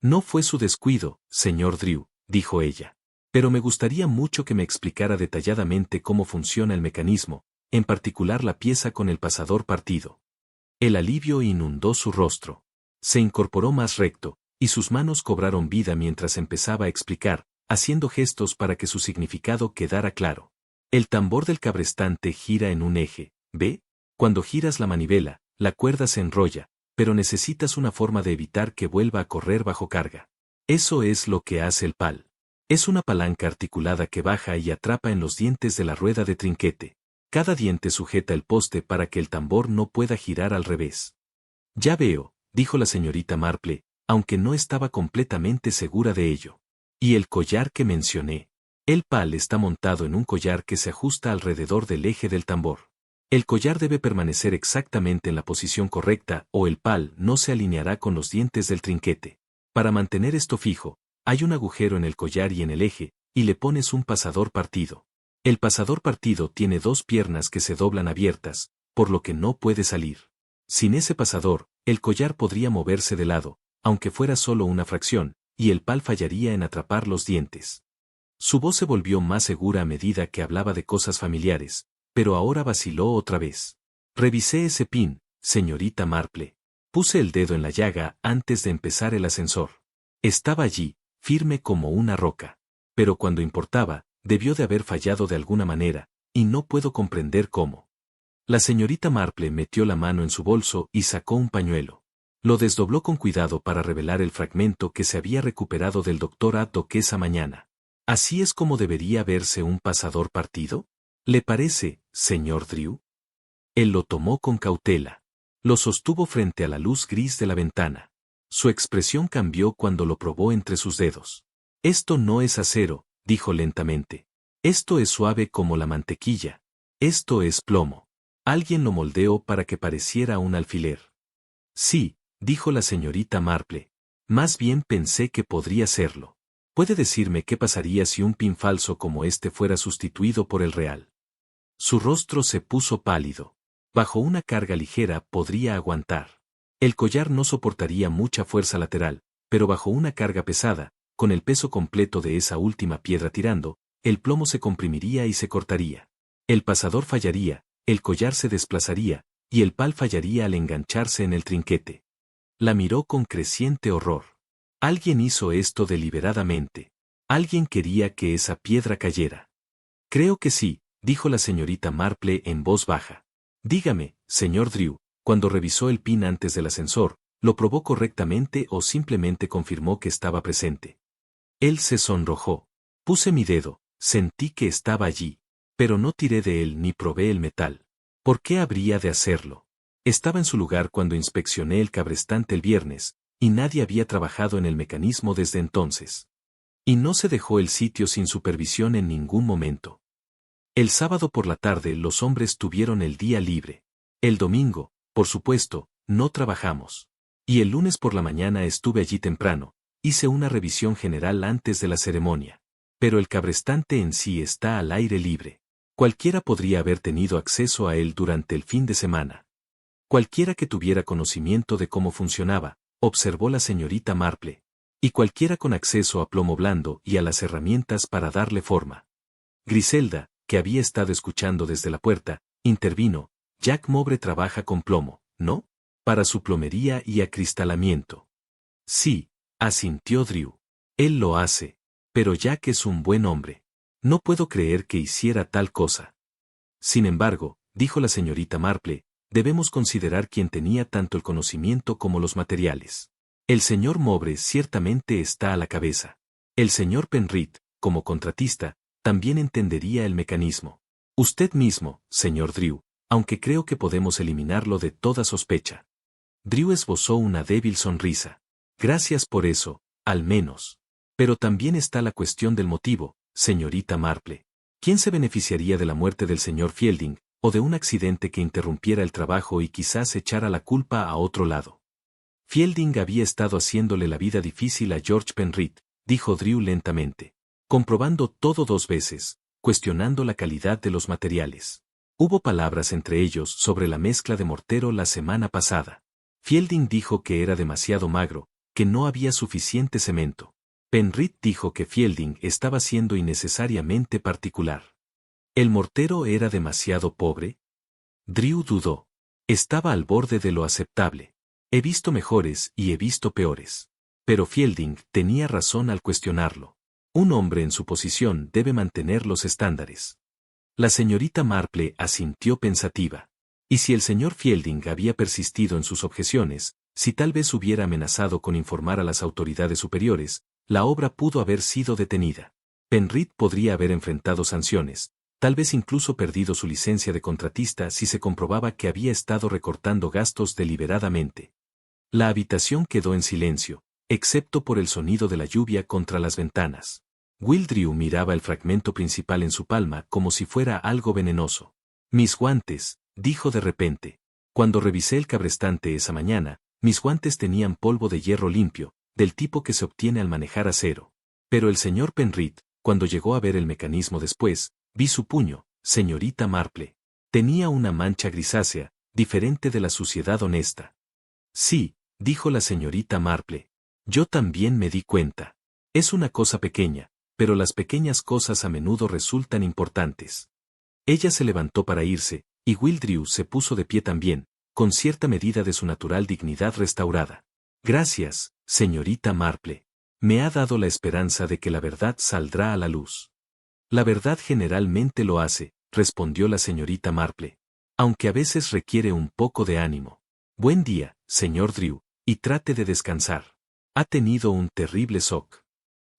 No fue su descuido, señor Drew, dijo ella. Pero me gustaría mucho que me explicara detalladamente cómo funciona el mecanismo, en particular la pieza con el pasador partido. El alivio inundó su rostro. Se incorporó más recto, y sus manos cobraron vida mientras empezaba a explicar, haciendo gestos para que su significado quedara claro. El tambor del cabrestante gira en un eje, ¿ve? Cuando giras la manivela, la cuerda se enrolla, pero necesitas una forma de evitar que vuelva a correr bajo carga. Eso es lo que hace el pal. Es una palanca articulada que baja y atrapa en los dientes de la rueda de trinquete. Cada diente sujeta el poste para que el tambor no pueda girar al revés. Ya veo, dijo la señorita Marple, aunque no estaba completamente segura de ello. ¿Y el collar que mencioné? El pal está montado en un collar que se ajusta alrededor del eje del tambor. El collar debe permanecer exactamente en la posición correcta o el pal no se alineará con los dientes del trinquete. Para mantener esto fijo, hay un agujero en el collar y en el eje, y le pones un pasador partido. El pasador partido tiene dos piernas que se doblan abiertas, por lo que no puede salir. Sin ese pasador, el collar podría moverse de lado, aunque fuera solo una fracción, y el pal fallaría en atrapar los dientes. Su voz se volvió más segura a medida que hablaba de cosas familiares, pero ahora vaciló otra vez. Revisé ese pin, señorita Marple. Puse el dedo en la llaga antes de empezar el ascensor. Estaba allí, firme como una roca. Pero cuando importaba, debió de haber fallado de alguna manera, y no puedo comprender cómo. La señorita Marple metió la mano en su bolso y sacó un pañuelo. Lo desdobló con cuidado para revelar el fragmento que se había recuperado del doctor Haddock esa mañana. ¿Así es como debería verse un pasador partido? ¿Le parece, señor Drew? Él lo tomó con cautela. Lo sostuvo frente a la luz gris de la ventana. Su expresión cambió cuando lo probó entre sus dedos. Esto no es acero, dijo lentamente. Esto es suave como la mantequilla. Esto es plomo. Alguien lo moldeó para que pareciera un alfiler. Sí, dijo la señorita Marple. Más bien pensé que podría serlo. ¿Puede decirme qué pasaría si un pin falso como este fuera sustituido por el real? Su rostro se puso pálido. Bajo una carga ligera podría aguantar. El collar no soportaría mucha fuerza lateral, pero bajo una carga pesada, con el peso completo de esa última piedra tirando, el plomo se comprimiría y se cortaría. El pasador fallaría, el collar se desplazaría, y el pal fallaría al engancharse en el trinquete. La miró con creciente horror. Alguien hizo esto deliberadamente. Alguien quería que esa piedra cayera. Creo que sí, dijo la señorita Marple en voz baja. Dígame, señor Drew, cuando revisó el pin antes del ascensor, ¿lo probó correctamente o simplemente confirmó que estaba presente? Él se sonrojó. Puse mi dedo, sentí que estaba allí, pero no tiré de él ni probé el metal. ¿Por qué habría de hacerlo? Estaba en su lugar cuando inspeccioné el cabrestante el viernes, y nadie había trabajado en el mecanismo desde entonces. Y no se dejó el sitio sin supervisión en ningún momento. El sábado por la tarde los hombres tuvieron el día libre. El domingo, por supuesto, no trabajamos. Y el lunes por la mañana estuve allí temprano, hice una revisión general antes de la ceremonia. Pero el cabrestante en sí está al aire libre. Cualquiera podría haber tenido acceso a él durante el fin de semana. Cualquiera que tuviera conocimiento de cómo funcionaba, observó la señorita Marple. Y cualquiera con acceso a plomo blando y a las herramientas para darle forma. Griselda, que había estado escuchando desde la puerta, intervino. Jack Mobre trabaja con plomo, ¿no? Para su plomería y acristalamiento. Sí, asintió Drew. Él lo hace. Pero Jack es un buen hombre. No puedo creer que hiciera tal cosa. Sin embargo, dijo la señorita Marple, debemos considerar quién tenía tanto el conocimiento como los materiales. El señor Mobre ciertamente está a la cabeza. El señor Penrith, como contratista, también entendería el mecanismo. Usted mismo, señor Drew, aunque creo que podemos eliminarlo de toda sospecha. Drew esbozó una débil sonrisa. Gracias por eso, al menos. Pero también está la cuestión del motivo, señorita Marple. ¿Quién se beneficiaría de la muerte del señor Fielding, o de un accidente que interrumpiera el trabajo y quizás echara la culpa a otro lado? Fielding había estado haciéndole la vida difícil a George Penrith, dijo Drew lentamente. Comprobando todo 2 veces, cuestionando la calidad de los materiales. Hubo palabras entre ellos sobre la mezcla de mortero la semana pasada. Fielding dijo que era demasiado magro, que no había suficiente cemento. Penrith dijo que Fielding estaba siendo innecesariamente particular. ¿El mortero era demasiado pobre? Drew dudó. Estaba al borde de lo aceptable. He visto mejores y he visto peores. Pero Fielding tenía razón al cuestionarlo. Un hombre en su posición debe mantener los estándares. La señorita Marple asintió pensativa. Y si el señor Fielding había persistido en sus objeciones, si tal vez hubiera amenazado con informar a las autoridades superiores, la obra pudo haber sido detenida. Penrith podría haber enfrentado sanciones, tal vez incluso perdido su licencia de contratista si se comprobaba que había estado recortando gastos deliberadamente. La habitación quedó en silencio, excepto por el sonido de la lluvia contra las ventanas. Wildrew miraba el fragmento principal en su palma como si fuera algo venenoso. Mis guantes, dijo de repente. Cuando revisé el cabrestante esa mañana, mis guantes tenían polvo de hierro limpio, del tipo que se obtiene al manejar acero. Pero el señor Penrith, cuando llegó a ver el mecanismo después, vi su puño, señorita Marple. Tenía una mancha grisácea, diferente de la suciedad honesta. Sí, dijo la señorita Marple. Yo también me di cuenta. Es una cosa pequeña, pero las pequeñas cosas a menudo resultan importantes. Ella se levantó para irse, y Wildrew se puso de pie también, con cierta medida de su natural dignidad restaurada. Gracias, señorita Marple. Me ha dado la esperanza de que la verdad saldrá a la luz. La verdad generalmente lo hace, respondió la señorita Marple. Aunque a veces requiere un poco de ánimo. Buen día, señor Drew, y trate de descansar. Ha tenido un terrible shock.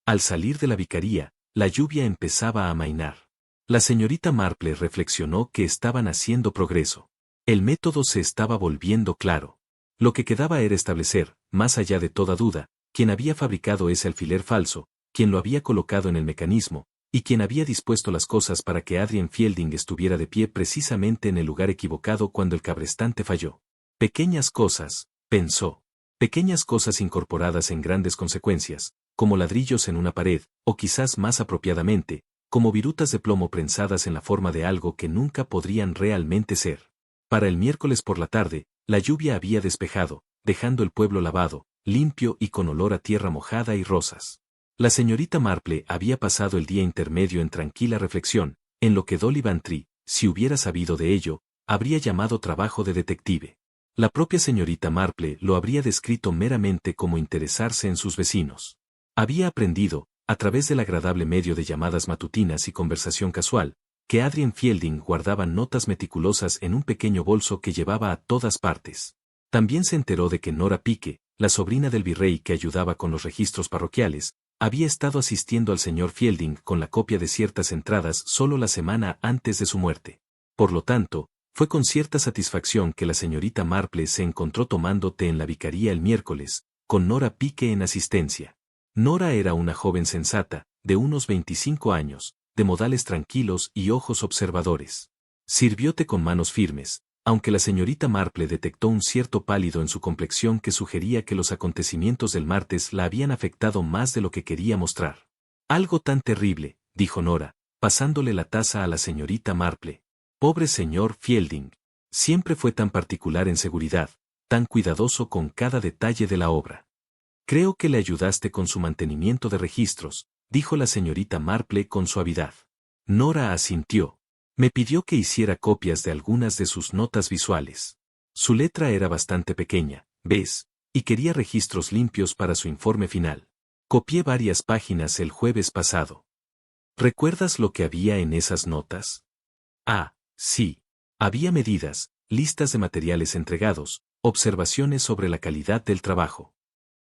Al salir de la vicaría, la lluvia empezaba a amainar. La señorita Marple reflexionó que estaban haciendo progreso. El método se estaba volviendo claro. Lo que quedaba era establecer, más allá de toda duda, quién había fabricado ese alfiler falso, quién lo había colocado en el mecanismo, y quién había dispuesto las cosas para que Adrian Fielding estuviera de pie precisamente en el lugar equivocado cuando el cabrestante falló. Pequeñas cosas, pensó. Pequeñas cosas incorporadas en grandes consecuencias, como ladrillos en una pared, o quizás más apropiadamente, como virutas de plomo prensadas en la forma de algo que nunca podrían realmente ser. Para el miércoles por la tarde, la lluvia había despejado, dejando el pueblo lavado, limpio y con olor a tierra mojada y rosas. La señorita Marple había pasado el día intermedio en tranquila reflexión, en lo que Dolly Bantry, si hubiera sabido de ello, habría llamado trabajo de detective. La propia señorita Marple lo habría descrito meramente como interesarse en sus vecinos. Había aprendido, a través del agradable medio de llamadas matutinas y conversación casual, que Adrian Fielding guardaba notas meticulosas en un pequeño bolso que llevaba a todas partes. También se enteró de que Nora Pique, la sobrina del virrey que ayudaba con los registros parroquiales, había estado asistiendo al señor Fielding con la copia de ciertas entradas solo la semana antes de su muerte. Por lo tanto, fue con cierta satisfacción que la señorita Marple se encontró tomando té en la vicaría el miércoles, con Nora Pique en asistencia. Nora era una joven sensata, de unos 25 años, de modales tranquilos y ojos observadores. Sirvió té con manos firmes, aunque la señorita Marple detectó un cierto pálido en su complexión que sugería que los acontecimientos del martes la habían afectado más de lo que quería mostrar. Algo tan terrible, dijo Nora, pasándole la taza a la señorita Marple. Pobre señor Fielding. Siempre fue tan particular en seguridad, tan cuidadoso con cada detalle de la obra. Creo que le ayudaste con su mantenimiento de registros, dijo la señorita Marple con suavidad. Nora asintió. Me pidió que hiciera copias de algunas de sus notas visuales. Su letra era bastante pequeña, ¿ves? Y quería registros limpios para su informe final. Copié varias páginas el jueves pasado. ¿Recuerdas lo que había en esas notas? Ah, sí. Había medidas, listas de materiales entregados, observaciones sobre la calidad del trabajo.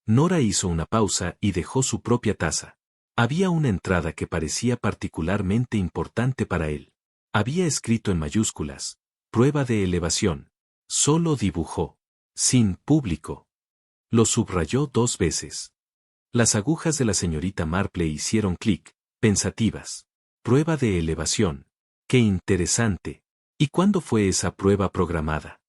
Nora hizo una pausa y dejó su propia taza. Había una entrada que parecía particularmente importante para él. Había escrito en mayúsculas, prueba de elevación. Solo dibujó. Sin público. Lo subrayó 2 veces. Las agujas de la señorita Marple hicieron clic, pensativas. Prueba de elevación. ¡Qué interesante! ¿Y cuándo fue esa prueba programada?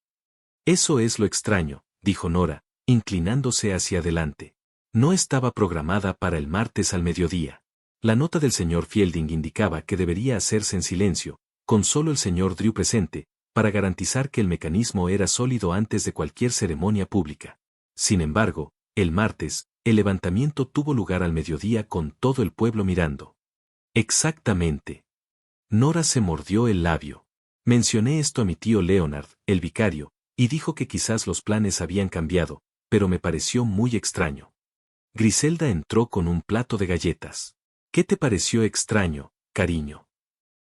Eso es lo extraño, dijo Nora, inclinándose hacia adelante. No estaba programada para el martes al mediodía. La nota del señor Fielding indicaba que debería hacerse en silencio, con solo el señor Drew presente, para garantizar que el mecanismo era sólido antes de cualquier ceremonia pública. Sin embargo, el martes, el levantamiento tuvo lugar al mediodía con todo el pueblo mirando. Exactamente. Nora se mordió el labio. Mencioné esto a mi tío Leonard, el vicario, y dijo que quizás los planes habían cambiado, pero me pareció muy extraño. Griselda entró con un plato de galletas. ¿Qué te pareció extraño, cariño?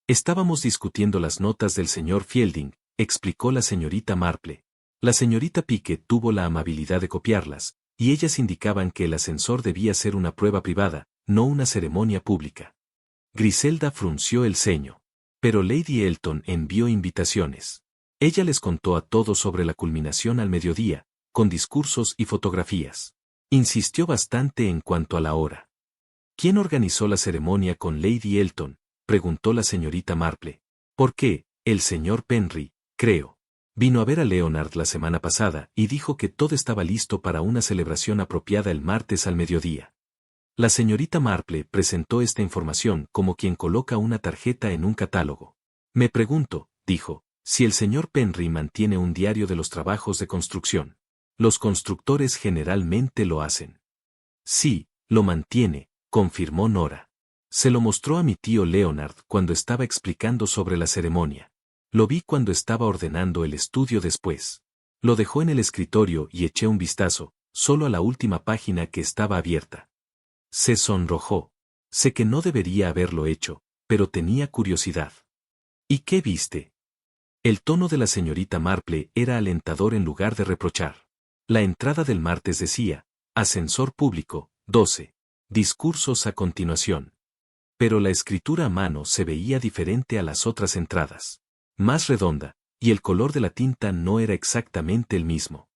Estábamos discutiendo las notas del señor Fielding, explicó la señorita Marple. La señorita Pique tuvo la amabilidad de copiarlas, y ellas indicaban que el ascensor debía ser una prueba privada, no una ceremonia pública. Griselda frunció el ceño. Pero Lady Elton envió invitaciones. Ella les contó a todos sobre la culminación al mediodía, con discursos y fotografías. Insistió bastante en cuanto a la hora. ¿Quién organizó la ceremonia con Lady Elton?, preguntó la señorita Marple. ¿Por qué? El señor Penry, creo. Vino a ver a Leonard la semana pasada y dijo que todo estaba listo para una celebración apropiada el martes al mediodía. La señorita Marple presentó esta información como quien coloca una tarjeta en un catálogo. Me pregunto, dijo, si el señor Penry mantiene un diario de los trabajos de construcción. Los constructores generalmente lo hacen. Sí, lo mantiene, confirmó Nora. Se lo mostró a mi tío Leonard cuando estaba explicando sobre la ceremonia. Lo vi cuando estaba ordenando el estudio después. Lo dejó en el escritorio y eché un vistazo, solo a la última página que estaba abierta. Se sonrojó. Sé que no debería haberlo hecho, pero tenía curiosidad. ¿Y qué viste? El tono de la señorita Marple era alentador en lugar de reprochar. La entrada del martes decía, ascensor público, 12. Discursos a continuación. Pero la escritura a mano se veía diferente a las otras entradas. Más redonda, y el color de la tinta no era exactamente el mismo.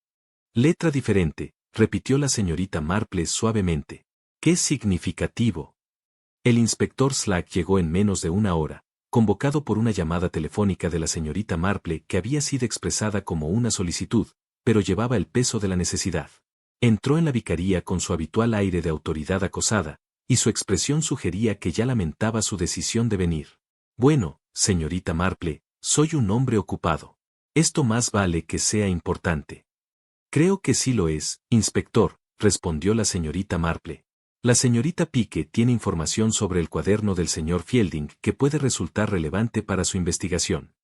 Letra diferente, repitió la señorita Marple suavemente. ¡Qué significativo! El inspector Slack llegó en menos de una hora, convocado por una llamada telefónica de la señorita Marple que había sido expresada como una solicitud, pero llevaba el peso de la necesidad. Entró en la vicaría con su habitual aire de autoridad acosada, y su expresión sugería que ya lamentaba su decisión de venir. Bueno, señorita Marple, soy un hombre ocupado. Esto más vale que sea importante. Creo que sí lo es, inspector, respondió la señorita Marple. La señorita Pique tiene información sobre el cuaderno del señor Fielding que puede resultar relevante para su investigación.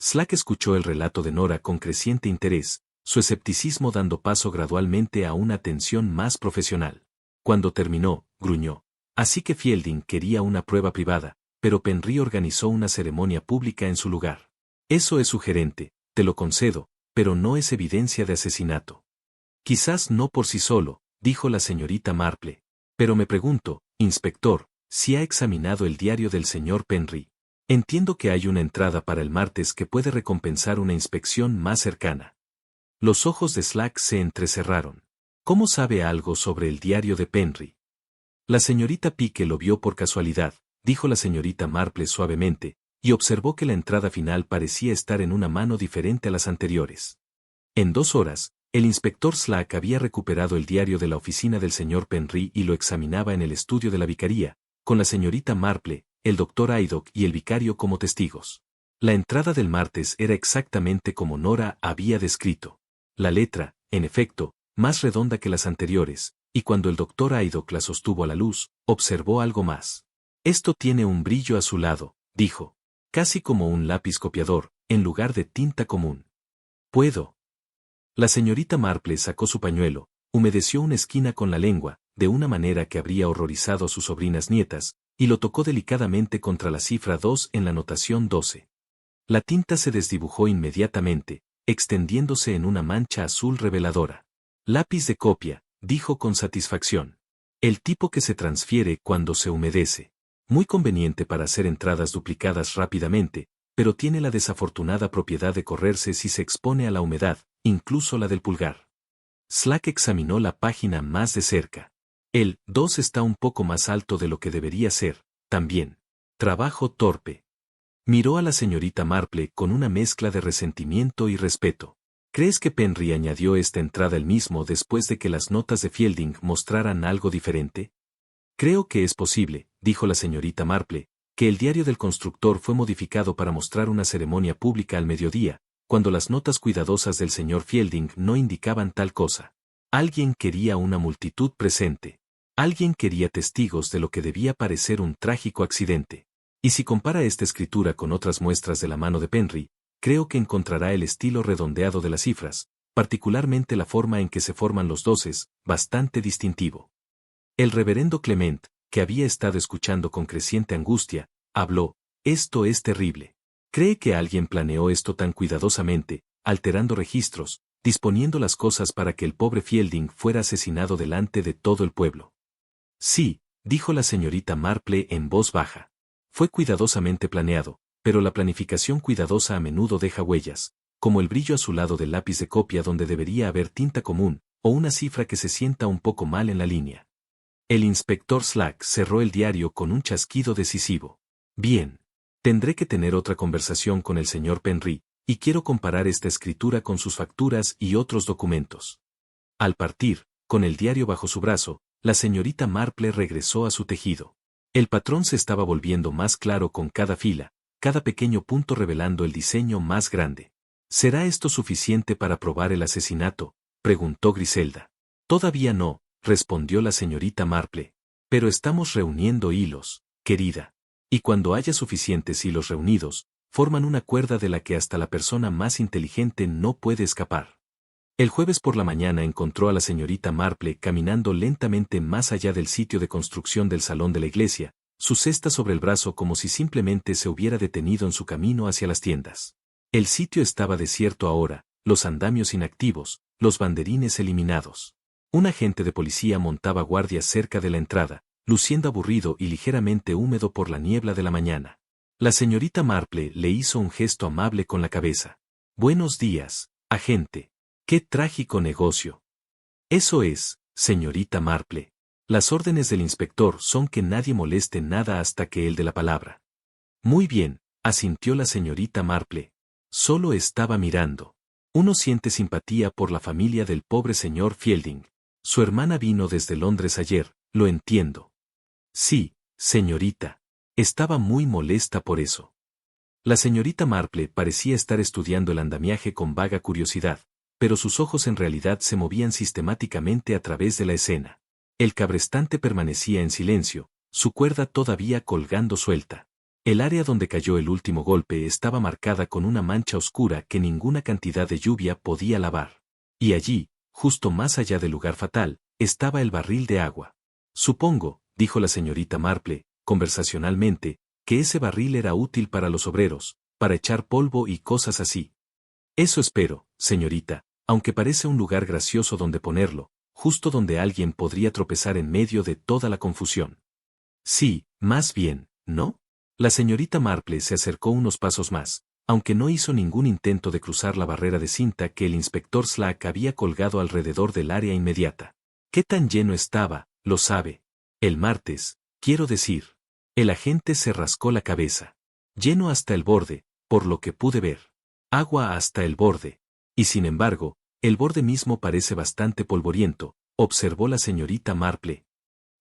Slack escuchó el relato de Nora con creciente interés, su escepticismo dando paso gradualmente a una atención más profesional. Cuando terminó, gruñó. Así que Fielding quería una prueba privada, pero Penry organizó una ceremonia pública en su lugar. Eso es sugerente, te lo concedo, pero no es evidencia de asesinato. Quizás no por sí solo, dijo la señorita Marple. Pero me pregunto, inspector, si ha examinado el diario del señor Penry. Entiendo que hay una entrada para el martes que puede recompensar una inspección más cercana. Los ojos de Slack se entrecerraron. ¿Cómo sabe algo sobre el diario de Penry? La señorita Pique lo vio por casualidad, dijo la señorita Marple suavemente, y observó que la entrada final parecía estar en una mano diferente a las anteriores. En 2 horas, el inspector Slack había recuperado el diario de la oficina del señor Penry y lo examinaba en el estudio de la vicaría, con la señorita Marple, el doctor Haydock y el vicario como testigos. La entrada del martes era exactamente como Nora había descrito. La letra, en efecto, más redonda que las anteriores, y cuando el doctor Haydock la sostuvo a la luz, observó algo más. Esto tiene un brillo azulado, dijo. Casi como un lápiz copiador, en lugar de tinta común. ¿Puedo? La señorita Marple sacó su pañuelo, humedeció una esquina con la lengua, de una manera que habría horrorizado a sus sobrinas nietas, y lo tocó delicadamente contra la cifra 2 en la notación 12. La tinta se desdibujó inmediatamente, extendiéndose en una mancha azul reveladora. Lápiz de copia, dijo con satisfacción. El tipo que se transfiere cuando se humedece. Muy conveniente para hacer entradas duplicadas rápidamente, pero tiene la desafortunada propiedad de correrse si se expone a la humedad, incluso la del pulgar. Slack examinó la página más de cerca. El 2 está un poco más alto de lo que debería ser, también. Trabajo torpe. Miró a la señorita Marple con una mezcla de resentimiento y respeto. ¿Crees que Penry añadió esta entrada él mismo después de que las notas de Fielding mostraran algo diferente? Creo que es posible, dijo la señorita Marple, que el diario del constructor fue modificado para mostrar una ceremonia pública al mediodía, cuando las notas cuidadosas del señor Fielding no indicaban tal cosa. Alguien quería una multitud presente. Alguien quería testigos de lo que debía parecer un trágico accidente. Y si compara esta escritura con otras muestras de la mano de Penry, creo que encontrará el estilo redondeado de las cifras, particularmente la forma en que se forman los doces, bastante distintivo. El reverendo Clement, que había estado escuchando con creciente angustia, habló, Esto es terrible. ¿Cree que alguien planeó esto tan cuidadosamente, alterando registros, disponiendo las cosas para que el pobre Fielding fuera asesinado delante de todo el pueblo? Sí, dijo la señorita Marple en voz baja. Fue cuidadosamente planeado, pero la planificación cuidadosa a menudo deja huellas, como el brillo azulado del lápiz de copia donde debería haber tinta común, o una cifra que se sienta un poco mal en la línea. El inspector Slack cerró el diario con un chasquido decisivo. Bien. Tendré que tener otra conversación con el señor Penry, y quiero comparar esta escritura con sus facturas y otros documentos. Al partir, con el diario bajo su brazo, la señorita Marple regresó a su tejido. El patrón se estaba volviendo más claro con cada fila, cada pequeño punto revelando el diseño más grande. ¿Será esto suficiente para probar el asesinato?, preguntó Griselda. Todavía no, respondió la señorita Marple. Pero estamos reuniendo hilos, querida. Y cuando haya suficientes hilos reunidos, forman una cuerda de la que hasta la persona más inteligente no puede escapar. El jueves por la mañana encontró a la señorita Marple caminando lentamente más allá del sitio de construcción del salón de la iglesia, su cesta sobre el brazo como si simplemente se hubiera detenido en su camino hacia las tiendas. El sitio estaba desierto ahora, los andamios inactivos, los banderines eliminados. Un agente de policía montaba guardia cerca de la entrada, luciendo aburrido y ligeramente húmedo por la niebla de la mañana. La señorita Marple le hizo un gesto amable con la cabeza. Buenos días, agente. ¡Qué trágico negocio! Eso es, señorita Marple. Las órdenes del inspector son que nadie moleste nada hasta que él dé la palabra. Muy bien, asintió la señorita Marple. Solo estaba mirando. Uno siente simpatía por la familia del pobre señor Fielding. Su hermana vino desde Londres ayer, lo entiendo. Sí, señorita. Estaba muy molesta por eso. La señorita Marple parecía estar estudiando el andamiaje con vaga curiosidad, pero sus ojos en realidad se movían sistemáticamente a través de la escena. El cabrestante permanecía en silencio, su cuerda todavía colgando suelta. El área donde cayó el último golpe estaba marcada con una mancha oscura que ninguna cantidad de lluvia podía lavar. Y allí, justo más allá del lugar fatal, estaba el barril de agua. Supongo, dijo la señorita Marple, conversacionalmente, que ese barril era útil para los obreros, para echar polvo y cosas así. Eso espero, señorita, aunque parece un lugar gracioso donde ponerlo, justo donde alguien podría tropezar en medio de toda la confusión. Sí, más bien, ¿no? La señorita Marple se acercó unos pasos más, aunque no hizo ningún intento de cruzar la barrera de cinta que el inspector Slack había colgado alrededor del área inmediata. ¿Qué tan lleno estaba, lo sabe? El martes, quiero decir. El agente se rascó la cabeza. Lleno hasta el borde, por lo que pude ver. Agua hasta el borde. Y sin embargo, el borde mismo parece bastante polvoriento, observó la señorita Marple.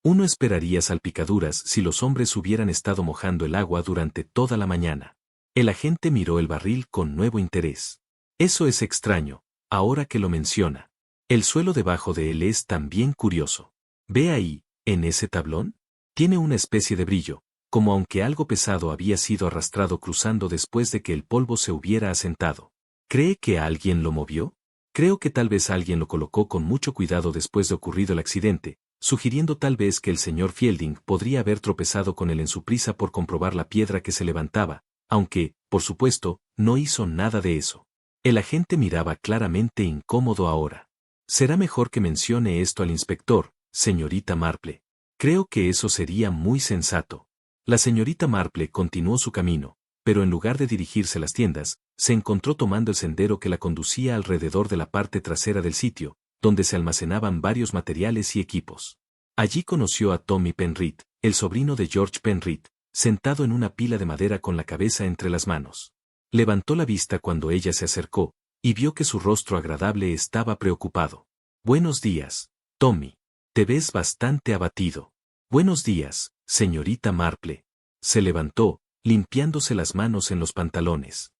Uno esperaría salpicaduras si los hombres hubieran estado mojando el agua durante toda la mañana. El agente miró el barril con nuevo interés. Eso es extraño, ahora que lo menciona. El suelo debajo de él es también curioso. ¿Ve ahí, en ese tablón? Tiene una especie de brillo, como aunque algo pesado había sido arrastrado cruzando después de que el polvo se hubiera asentado. ¿Cree que alguien lo movió? Creo que tal vez alguien lo colocó con mucho cuidado después de ocurrido el accidente, sugiriendo tal vez que el señor Fielding podría haber tropezado con él en su prisa por comprobar la piedra que se levantaba, aunque, por supuesto, no hizo nada de eso. El agente miraba claramente incómodo ahora. Será mejor que mencione esto al inspector, señorita Marple. Creo que eso sería muy sensato. La señorita Marple continuó su camino, pero en lugar de dirigirse a las tiendas, se encontró tomando el sendero que la conducía alrededor de la parte trasera del sitio, donde se almacenaban varios materiales y equipos. Allí conoció a Tommy Penrith, el sobrino de George Penrith, sentado en una pila de madera con la cabeza entre las manos. Levantó la vista cuando ella se acercó, y vio que su rostro agradable estaba preocupado. Buenos días, Tommy. Te ves bastante abatido. Buenos días, señorita Marple. Se levantó, limpiándose las manos en los pantalones.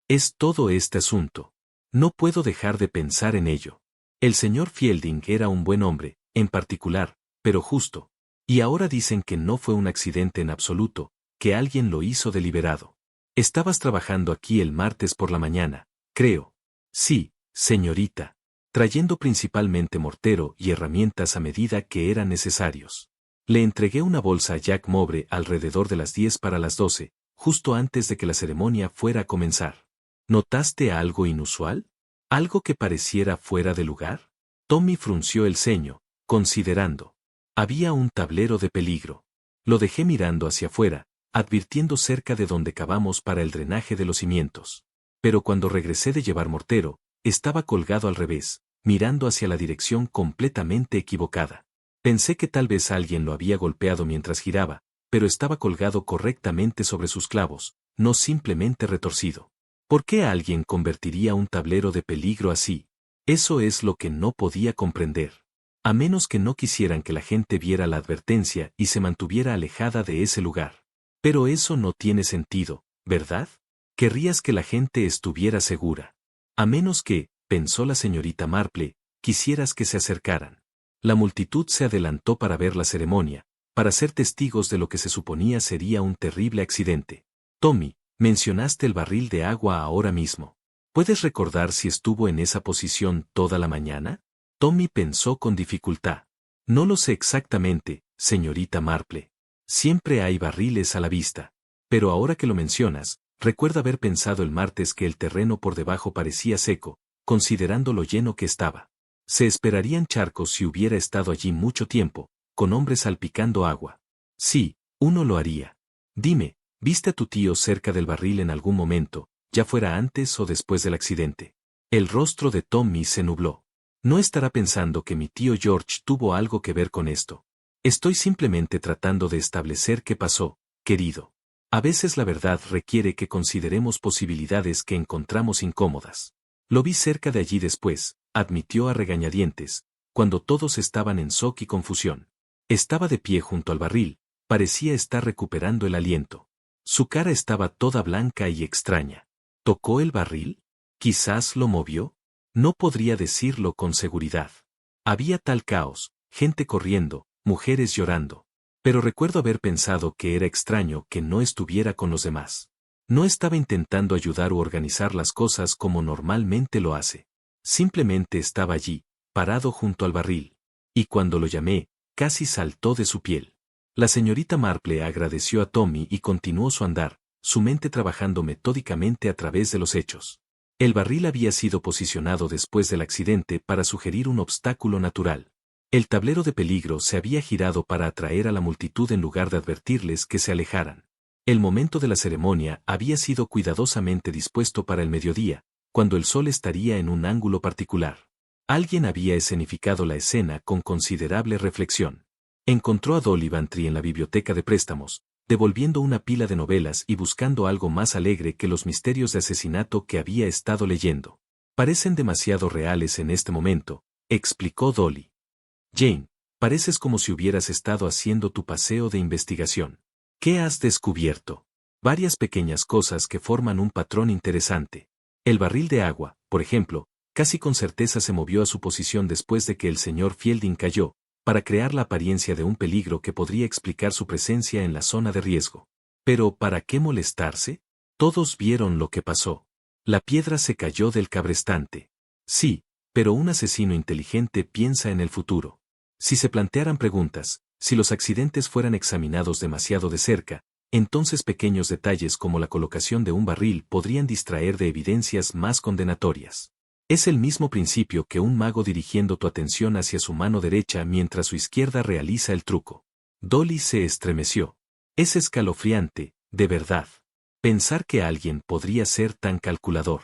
Es todo este asunto. No puedo dejar de pensar en ello. El señor Fielding era un buen hombre, en particular, pero justo. Y ahora dicen que no fue un accidente en absoluto, que alguien lo hizo deliberado. Estabas trabajando aquí el martes por la mañana, creo. Sí, señorita. Trayendo principalmente mortero y herramientas a medida que eran necesarios. Le entregué una bolsa a Jack Mowbray alrededor de las 10 para las 12, justo antes de que la ceremonia fuera a comenzar. ¿Notaste algo inusual? ¿Algo que pareciera fuera de lugar? Tommy frunció el ceño, considerando. Había un tablero de peligro. Lo dejé mirando hacia afuera, advirtiendo cerca de donde cavamos para el drenaje de los cimientos. Pero cuando regresé de llevar mortero, estaba colgado al revés, mirando hacia la dirección completamente equivocada. Pensé que tal vez alguien lo había golpeado mientras giraba, pero estaba colgado correctamente sobre sus clavos, no simplemente retorcido. ¿Por qué alguien convertiría un tablero de peligro así? Eso es lo que no podía comprender. A menos que no quisieran que la gente viera la advertencia y se mantuviera alejada de ese lugar. Pero eso no tiene sentido, ¿verdad? Querrías que la gente estuviera segura. A menos que, pensó la señorita Marple, quisieras que se acercaran. La multitud se adelantó para ver la ceremonia, para ser testigos de lo que se suponía sería un terrible accidente. Tommy, mencionaste el barril de agua ahora mismo. ¿Puedes recordar si estuvo en esa posición toda la mañana? Tommy pensó con dificultad. No lo sé exactamente, señorita Marple. Siempre hay barriles a la vista. Pero ahora que lo mencionas, recuerdo haber pensado el martes que el terreno por debajo parecía seco, considerando lo lleno que estaba. Se esperarían charcos si hubiera estado allí mucho tiempo, con hombres salpicando agua. Sí, uno lo haría. Dime, ¿viste a tu tío cerca del barril en algún momento, ya fuera antes o después del accidente? El rostro de Tommy se nubló. No estará pensando que mi tío George tuvo algo que ver con esto. Estoy simplemente tratando de establecer qué pasó, querido. A veces la verdad requiere que consideremos posibilidades que encontramos incómodas. Lo vi cerca de allí después, admitió a regañadientes, cuando todos estaban en shock y confusión. Estaba de pie junto al barril, parecía estar recuperando el aliento. Su cara estaba toda blanca y extraña. ¿Tocó el barril? ¿Quizás lo movió? No podría decirlo con seguridad. Había tal caos, gente corriendo, mujeres llorando. Pero recuerdo haber pensado que era extraño que no estuviera con los demás. No estaba intentando ayudar u organizar las cosas como normalmente lo hace. Simplemente estaba allí, parado junto al barril. Y cuando lo llamé, casi saltó de su piel. La señorita Marple agradeció a Tommy y continuó su andar, su mente trabajando metódicamente a través de los hechos. El barril había sido posicionado después del accidente para sugerir un obstáculo natural. El tablero de peligro se había girado para atraer a la multitud en lugar de advertirles que se alejaran. El momento de la ceremonia había sido cuidadosamente dispuesto para el mediodía, cuando el sol estaría en un ángulo particular. Alguien había escenificado la escena con considerable reflexión. Encontró a Dolly Bantry en la biblioteca de préstamos, devolviendo una pila de novelas y buscando algo más alegre que los misterios de asesinato que había estado leyendo. Parecen demasiado reales en este momento, explicó Dolly. Jane, pareces como si hubieras estado haciendo tu paseo de investigación. ¿Qué has descubierto? Varias pequeñas cosas que forman un patrón interesante. El barril de agua, por ejemplo, casi con certeza se movió a su posición después de que el señor Fielding cayó, para crear la apariencia de un peligro que podría explicar su presencia en la zona de riesgo. Pero ¿para qué molestarse? Todos vieron lo que pasó. La piedra se cayó del cabrestante. Sí, pero un asesino inteligente piensa en el futuro. Si se plantearan preguntas, si los accidentes fueran examinados demasiado de cerca, entonces pequeños detalles como la colocación de un barril podrían distraer de evidencias más condenatorias. Es el mismo principio que un mago dirigiendo tu atención hacia su mano derecha mientras su izquierda realiza el truco. Dolly se estremeció. Es escalofriante, de verdad. Pensar que alguien podría ser tan calculador.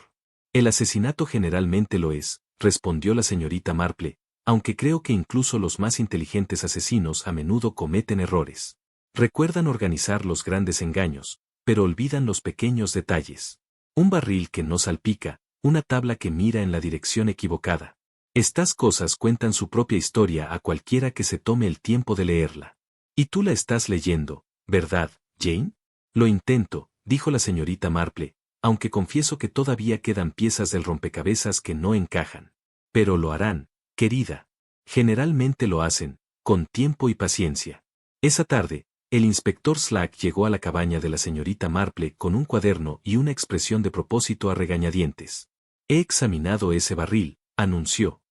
El asesinato generalmente lo es, respondió la señorita Marple, aunque creo que incluso los más inteligentes asesinos a menudo cometen errores. Recuerdan organizar los grandes engaños, pero olvidan los pequeños detalles. Un barril que no salpica, una tabla que mira en la dirección equivocada. Estas cosas cuentan su propia historia a cualquiera que se tome el tiempo de leerla. Y tú la estás leyendo, ¿verdad, Jane? Lo intento, dijo la señorita Marple, aunque confieso que todavía quedan piezas del rompecabezas que no encajan. Pero lo harán, querida. Generalmente lo hacen, con tiempo y paciencia. Esa tarde, el inspector Slack llegó a la cabaña de la señorita Marple con un cuaderno y una expresión de propósito a regañadientes. He examinado ese barril, anunció.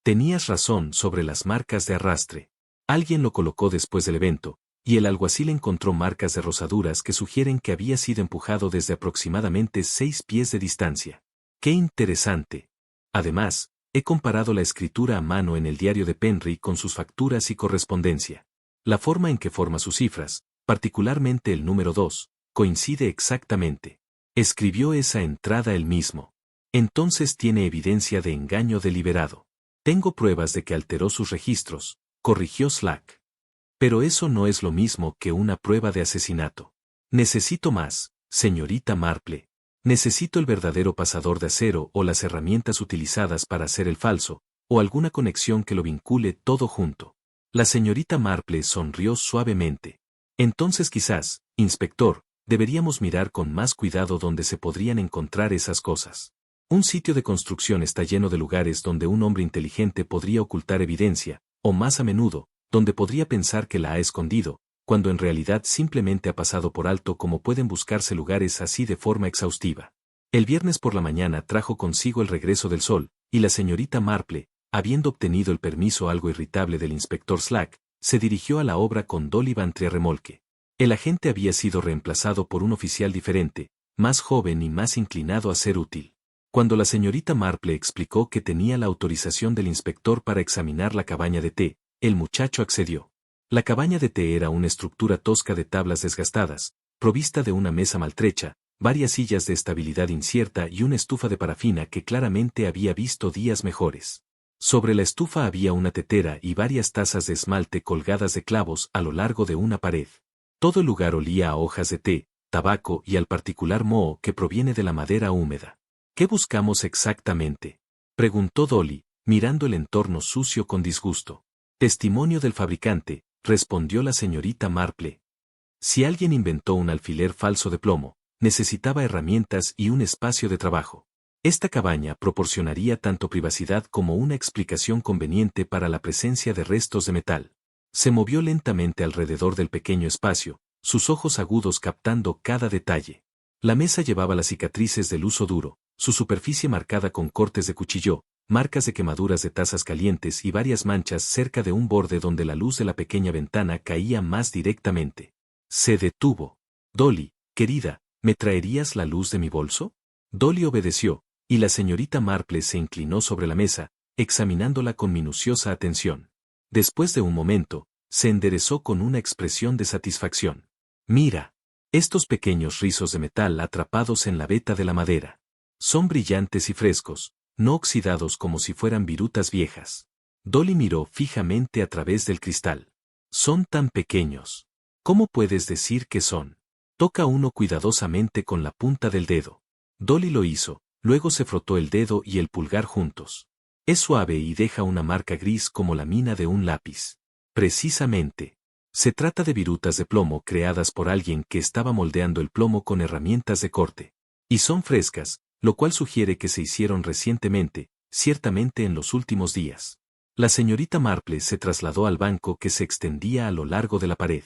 Tenías razón sobre las marcas de arrastre. Alguien lo colocó después del evento, y el alguacil encontró marcas de rozaduras que sugieren que había sido empujado desde aproximadamente 6 pies de distancia. ¡Qué interesante! Además, he comparado la escritura a mano en el diario de Penry con sus facturas y correspondencia. La forma en que forma sus cifras, particularmente el número 2, coincide exactamente. Escribió esa entrada él mismo. Entonces tiene evidencia de engaño deliberado. Tengo pruebas de que alteró sus registros, corrigió Slack. Pero eso no es lo mismo que una prueba de asesinato. Necesito más, señorita Marple. Necesito el verdadero pasador de acero o las herramientas utilizadas para hacer el falso, o alguna conexión que lo vincule todo junto. La señorita Marple sonrió suavemente. Entonces quizás, inspector, deberíamos mirar con más cuidado dónde se podrían encontrar esas cosas. Un sitio de construcción está lleno de lugares donde un hombre inteligente podría ocultar evidencia, o más a menudo, donde podría pensar que la ha escondido, cuando en realidad simplemente ha pasado por alto, como pueden buscarse lugares así de forma exhaustiva. El viernes por la mañana trajo consigo el regreso del sol, y la señorita Marple, habiendo obtenido el permiso algo irritable del inspector Slack, se dirigió a la obra con Dolly Bantry a remolque. El agente había sido reemplazado por un oficial diferente, más joven y más inclinado a ser útil. Cuando la señorita Marple explicó que tenía la autorización del inspector para examinar la cabaña de té, el muchacho accedió. La cabaña de té era una estructura tosca de tablas desgastadas, provista de una mesa maltrecha, varias sillas de estabilidad incierta y una estufa de parafina que claramente había visto días mejores. Sobre la estufa había una tetera y varias tazas de esmalte colgadas de clavos a lo largo de una pared. Todo el lugar olía a hojas de té, tabaco y al particular moho que proviene de la madera húmeda. ¿Qué buscamos exactamente?, preguntó Dolly, mirando el entorno sucio con disgusto. Testimonio del fabricante, respondió la señorita Marple. Si alguien inventó un alfiler falso de plomo, necesitaba herramientas y un espacio de trabajo. Esta cabaña proporcionaría tanto privacidad como una explicación conveniente para la presencia de restos de metal. Se movió lentamente alrededor del pequeño espacio, sus ojos agudos captando cada detalle. La mesa llevaba las cicatrices del uso duro, su superficie marcada con cortes de cuchillo, marcas de quemaduras de tazas calientes y varias manchas cerca de un borde donde la luz de la pequeña ventana caía más directamente. Se detuvo. Dolly, querida, ¿me traerías la luz de mi bolso? Dolly obedeció, y la señorita Marple se inclinó sobre la mesa, examinándola con minuciosa atención. Después de un momento, se enderezó con una expresión de satisfacción. Mira. Estos pequeños rizos de metal atrapados en la veta de la madera. Son brillantes y frescos, no oxidados como si fueran virutas viejas. Dolly miró fijamente a través del cristal. Son tan pequeños. ¿Cómo puedes decir que son? Toca uno cuidadosamente con la punta del dedo. Dolly lo hizo, luego se frotó el dedo y el pulgar juntos. Es suave y deja una marca gris como la mina de un lápiz. Precisamente. Se trata de virutas de plomo creadas por alguien que estaba moldeando el plomo con herramientas de corte. Y son frescas, lo cual sugiere que se hicieron recientemente, ciertamente en los últimos días. La señorita Marple se trasladó al banco que se extendía a lo largo de la pared.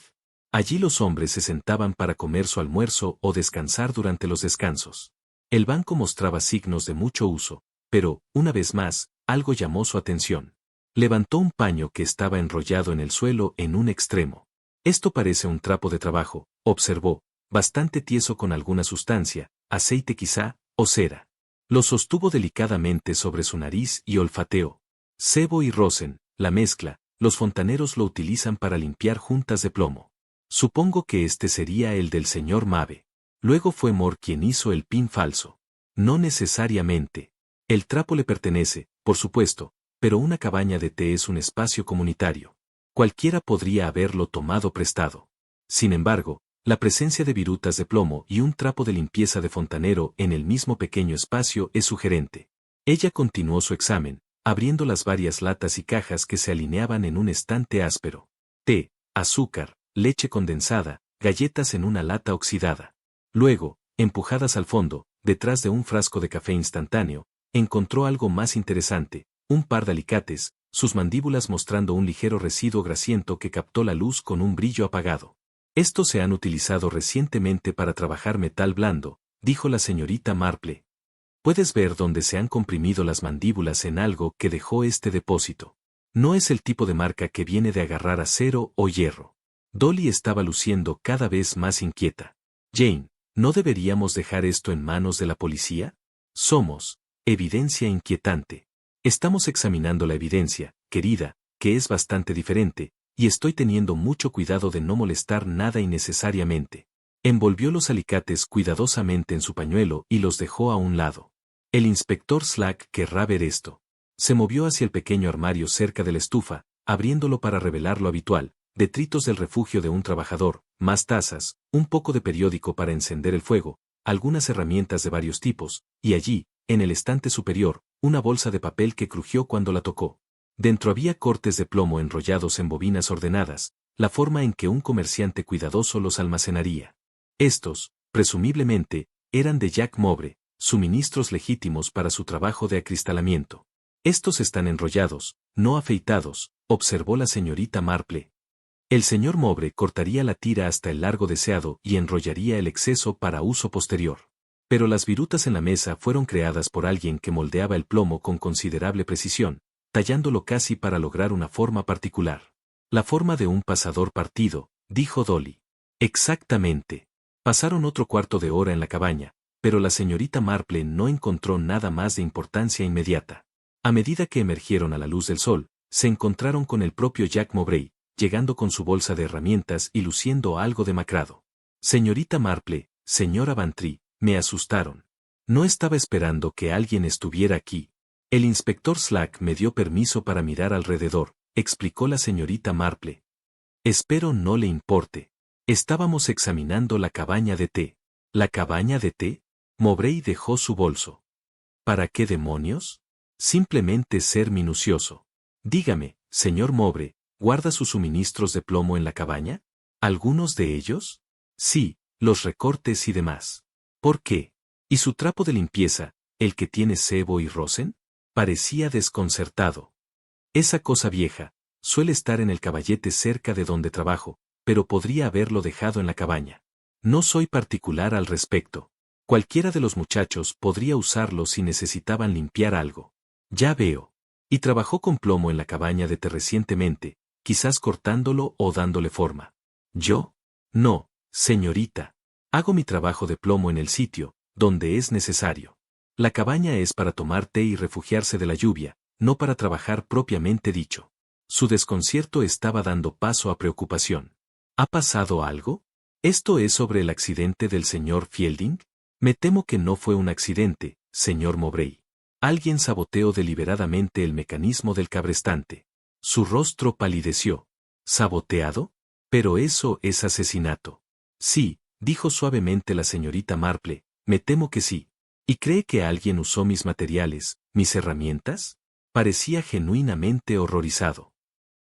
Allí los hombres se sentaban para comer su almuerzo o descansar durante los descansos. El banco mostraba signos de mucho uso, pero, una vez más, algo llamó su atención. Levantó un paño que estaba enrollado en el suelo en un extremo. Esto parece un trapo de trabajo, observó, bastante tieso con alguna sustancia, aceite quizá, o cera. Lo sostuvo delicadamente sobre su nariz y olfateó. Sebo y rosen, la mezcla, los fontaneros lo utilizan para limpiar juntas de plomo. Supongo que este sería el del señor Mabe. Luego fue Moore quien hizo el pin falso. No necesariamente. El trapo le pertenece, por supuesto, pero una cabaña de té es un espacio comunitario. Cualquiera podría haberlo tomado prestado. Sin embargo, la presencia de virutas de plomo y un trapo de limpieza de fontanero en el mismo pequeño espacio es sugerente. Ella continuó su examen, abriendo las varias latas y cajas que se alineaban en un estante áspero. Té, azúcar, leche condensada, galletas en una lata oxidada. Luego, empujadas al fondo, detrás de un frasco de café instantáneo, encontró algo más interesante. Un par de alicates, sus mandíbulas mostrando un ligero residuo grasiento que captó la luz con un brillo apagado. Estos se han utilizado recientemente para trabajar metal blando, dijo la señorita Marple. Puedes ver dónde se han comprimido las mandíbulas en algo que dejó este depósito. No es el tipo de marca que viene de agarrar acero o hierro. Dolly estaba luciendo cada vez más inquieta. Jane, ¿no deberíamos dejar esto en manos de la policía? Somos evidencia inquietante. Estamos examinando la evidencia, querida, que es bastante diferente, y estoy teniendo mucho cuidado de no molestar nada innecesariamente. Envolvió los alicates cuidadosamente en su pañuelo y los dejó a un lado. El inspector Slack querrá ver esto. Se movió hacia el pequeño armario cerca de la estufa, abriéndolo para revelar lo habitual: detritos del refugio de un trabajador, más tazas, un poco de periódico para encender el fuego, algunas herramientas de varios tipos, y allí, en el estante superior, una bolsa de papel que crujió cuando la tocó. Dentro había cortes de plomo enrollados en bobinas ordenadas, la forma en que un comerciante cuidadoso los almacenaría. Estos, presumiblemente, eran de Jack Mowbray, suministros legítimos para su trabajo de acristalamiento. Estos están enrollados, no afeitados, observó la señorita Marple. El señor Mowbray cortaría la tira hasta el largo deseado y enrollaría el exceso para uso posterior. Pero las virutas en la mesa fueron creadas por alguien que moldeaba el plomo con considerable precisión, tallándolo casi para lograr una forma particular. La forma de un pasador partido, dijo Dolly. Exactamente. Pasaron otro cuarto de hora en la cabaña, pero la señorita Marple no encontró nada más de importancia inmediata. A medida que emergieron a la luz del sol, se encontraron con el propio Jack Mowbray, llegando con su bolsa de herramientas y luciendo algo demacrado. Señorita Marple, señora Bantry, me asustaron. No estaba esperando que alguien estuviera aquí. El inspector Slack me dio permiso para mirar alrededor, explicó la señorita Marple. Espero no le importe. Estábamos examinando la cabaña de té. ¿La cabaña de té? Mowbray dejó su bolso. ¿Para qué demonios? Simplemente ser minucioso. Dígame, señor Mowbray, ¿guarda sus suministros de plomo en la cabaña? ¿Algunos de ellos? Sí, los recortes y demás. ¿Por qué? ¿Y su trapo de limpieza, el que tiene sebo y rosen? Parecía desconcertado. Esa cosa vieja, suele estar en el caballete cerca de donde trabajo, pero podría haberlo dejado en la cabaña. No soy particular al respecto. Cualquiera de los muchachos podría usarlo si necesitaban limpiar algo. Ya veo. Y trabajó con plomo en la cabaña de té recientemente, quizás cortándolo o dándole forma. ¿Yo? No, señorita. Hago mi trabajo de plomo en el sitio, donde es necesario. La cabaña es para tomar té y refugiarse de la lluvia, no para trabajar propiamente dicho. Su desconcierto estaba dando paso a preocupación. ¿Ha pasado algo? ¿Esto es sobre el accidente del señor Fielding? Me temo que no fue un accidente, señor Mowbray. Alguien saboteó deliberadamente el mecanismo del cabrestante. Su rostro palideció. ¿Saboteado? Pero eso es asesinato. Sí, dijo suavemente la señorita Marple, me temo que sí. ¿Y cree que alguien usó mis materiales, mis herramientas? Parecía genuinamente horrorizado.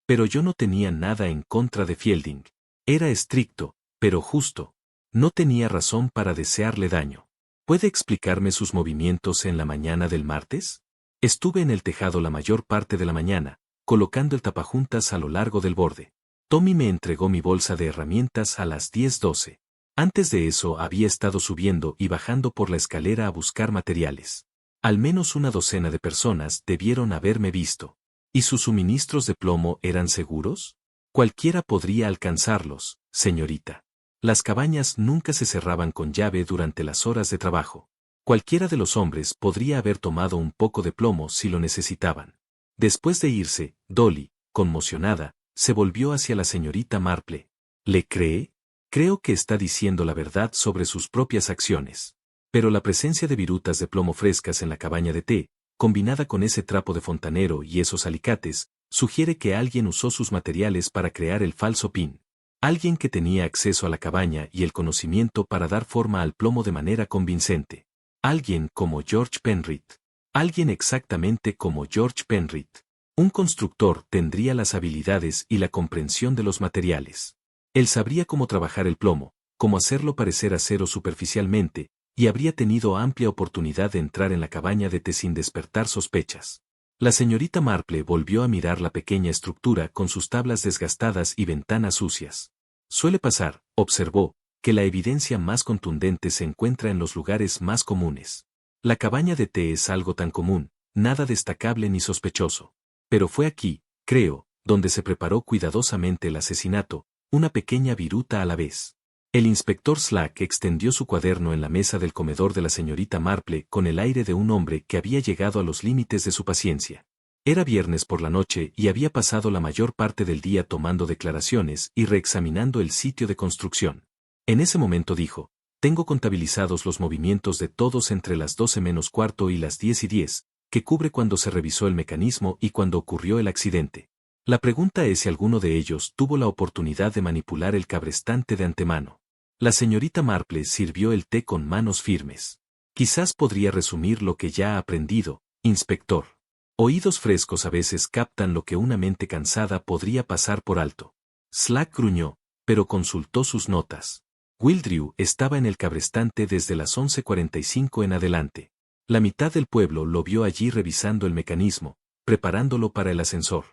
Pero yo no tenía nada en contra de Fielding. Era estricto, pero justo. No tenía razón para desearle daño. ¿Puede explicarme sus movimientos en la mañana del martes? Estuve en el tejado la mayor parte de la mañana, colocando el tapajuntas a lo largo del borde. Tommy me entregó mi bolsa de herramientas a las 10:12. Antes de eso había estado subiendo y bajando por la escalera a buscar materiales. Al menos una docena de personas debieron haberme visto. ¿Y sus suministros de plomo eran seguros? Cualquiera podría alcanzarlos, señorita. Las cabañas nunca se cerraban con llave durante las horas de trabajo. Cualquiera de los hombres podría haber tomado un poco de plomo si lo necesitaban. Después de irse, Dolly, conmocionada, se volvió hacia la señorita Marple. ¿Le cree? Creo que está diciendo la verdad sobre sus propias acciones. Pero la presencia de virutas de plomo frescas en la cabaña de té, combinada con ese trapo de fontanero y esos alicates, sugiere que alguien usó sus materiales para crear el falso pin. Alguien que tenía acceso a la cabaña y el conocimiento para dar forma al plomo de manera convincente. Alguien como George Penrith. Alguien exactamente como George Penrith. Un constructor tendría las habilidades y la comprensión de los materiales. Él sabría cómo trabajar el plomo, cómo hacerlo parecer acero superficialmente, y habría tenido amplia oportunidad de entrar en la cabaña de té sin despertar sospechas. La señorita Marple volvió a mirar la pequeña estructura con sus tablas desgastadas y ventanas sucias. Suele pasar, observó, que la evidencia más contundente se encuentra en los lugares más comunes. La cabaña de té es algo tan común, nada destacable ni sospechoso. Pero fue aquí, creo, donde se preparó cuidadosamente el asesinato, una pequeña viruta a la vez. El inspector Slack extendió su cuaderno en la mesa del comedor de la señorita Marple con el aire de un hombre que había llegado a los límites de su paciencia. Era viernes por la noche y había pasado la mayor parte del día tomando declaraciones y reexaminando el sitio de construcción. En ese momento dijo: tengo contabilizados los movimientos de todos entre las 12 menos cuarto y las 10:10, que cubre cuando se revisó el mecanismo y cuando ocurrió el accidente. La pregunta es si alguno de ellos tuvo la oportunidad de manipular el cabrestante de antemano. La señorita Marple sirvió el té con manos firmes. Quizás podría resumir lo que ya ha aprendido, inspector. Oídos frescos a veces captan lo que una mente cansada podría pasar por alto. Slack gruñó, pero consultó sus notas. Wildrew estaba en el cabrestante desde las 11:45 en adelante. La mitad del pueblo lo vio allí revisando el mecanismo, preparándolo para el ascensor.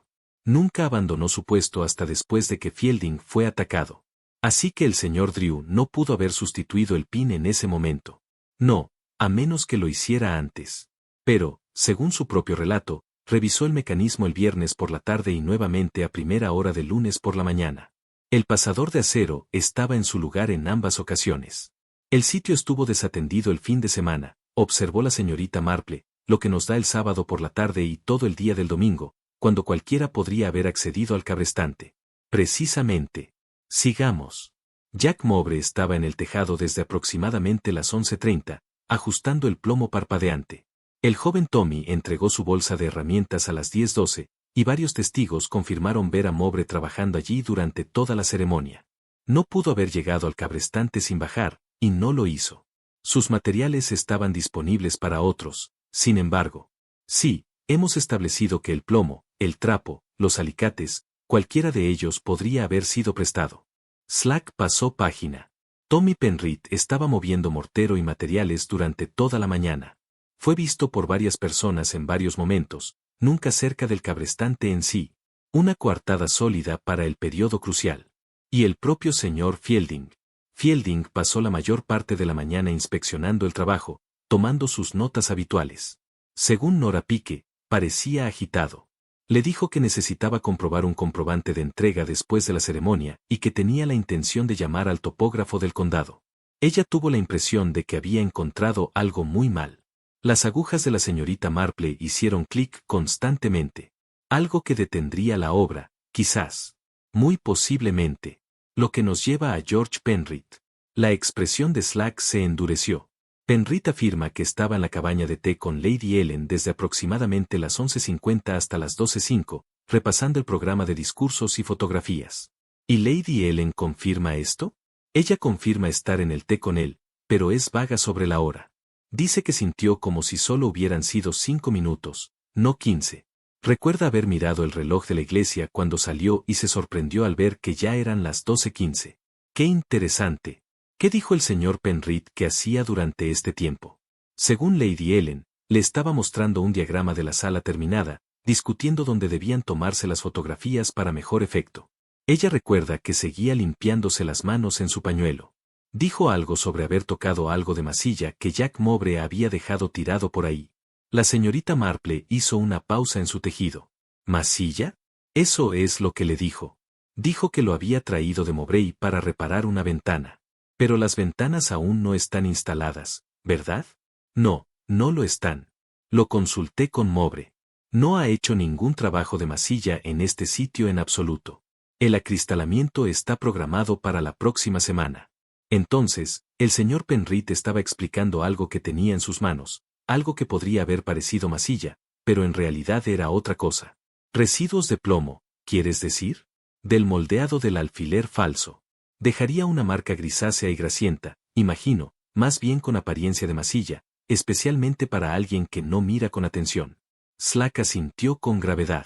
Nunca abandonó su puesto hasta después de que Fielding fue atacado. Así que el señor Drew no pudo haber sustituido el pin en ese momento. No, a menos que lo hiciera antes. Pero, según su propio relato, revisó el mecanismo el viernes por la tarde y nuevamente a primera hora del lunes por la mañana. El pasador de acero estaba en su lugar en ambas ocasiones. El sitio estuvo desatendido el fin de semana, observó la señorita Marple, lo que nos da el sábado por la tarde y todo el día del domingo, cuando cualquiera podría haber accedido al cabrestante. Precisamente. Sigamos. Jack Mowbray estaba en el tejado desde aproximadamente las 11:30, ajustando el plomo parpadeante. El joven Tommy entregó su bolsa de herramientas a las 10:12, y varios testigos confirmaron ver a Mowbray trabajando allí durante toda la ceremonia. No pudo haber llegado al cabrestante sin bajar, y no lo hizo. Sus materiales estaban disponibles para otros, sin embargo. Sí, hemos establecido que el plomo, el trapo, los alicates, cualquiera de ellos podría haber sido prestado. Slack pasó página. Tommy Penrith estaba moviendo mortero y materiales durante toda la mañana. Fue visto por varias personas en varios momentos, nunca cerca del cabrestante en sí. Una coartada sólida para el periodo crucial. Y el propio señor Fielding. Fielding pasó la mayor parte de la mañana inspeccionando el trabajo, tomando sus notas habituales. Según Nora Pique, parecía agitado. Le dijo que necesitaba comprobar un comprobante de entrega después de la ceremonia y que tenía la intención de llamar al topógrafo del condado. Ella tuvo la impresión de que había encontrado algo muy mal. Las agujas de la señorita Marple hicieron clic constantemente. Algo que detendría la obra, quizás. Muy posiblemente. Lo que nos lleva a George Penrith. La expresión de Slack se endureció. Penrith afirma que estaba en la cabaña de té con Lady Ellen desde aproximadamente las 11:50 hasta las 12:05, repasando el programa de discursos y fotografías. ¿Y Lady Ellen confirma esto? Ella confirma estar en el té con él, pero es vaga sobre la hora. Dice que sintió como si solo hubieran sido 5 minutos, no 15. Recuerda haber mirado el reloj de la iglesia cuando salió y se sorprendió al ver que ya eran las 12:15. ¡Qué interesante! ¿Qué dijo el señor Penrith que hacía durante este tiempo? Según Lady Ellen, le estaba mostrando un diagrama de la sala terminada, discutiendo dónde debían tomarse las fotografías para mejor efecto. Ella recuerda que seguía limpiándose las manos en su pañuelo. Dijo algo sobre haber tocado algo de masilla que Jack Mowbray había dejado tirado por ahí. La señorita Marple hizo una pausa en su tejido. ¿Masilla? Eso es lo que le dijo. Dijo que lo había traído de Mowbray para reparar una ventana. Pero las ventanas aún no están instaladas, ¿verdad? No, no lo están. Lo consulté con Mowbray. No ha hecho ningún trabajo de masilla en este sitio en absoluto. El acristalamiento está programado para la próxima semana. Entonces, el señor Penrith estaba explicando algo que tenía en sus manos, algo que podría haber parecido masilla, pero en realidad era otra cosa. Residuos de plomo, ¿quieres decir? Del moldeado del alfiler falso. Dejaría una marca grisácea y grasienta, imagino, más bien con apariencia de masilla, especialmente para alguien que no mira con atención. Slack asintió con gravedad.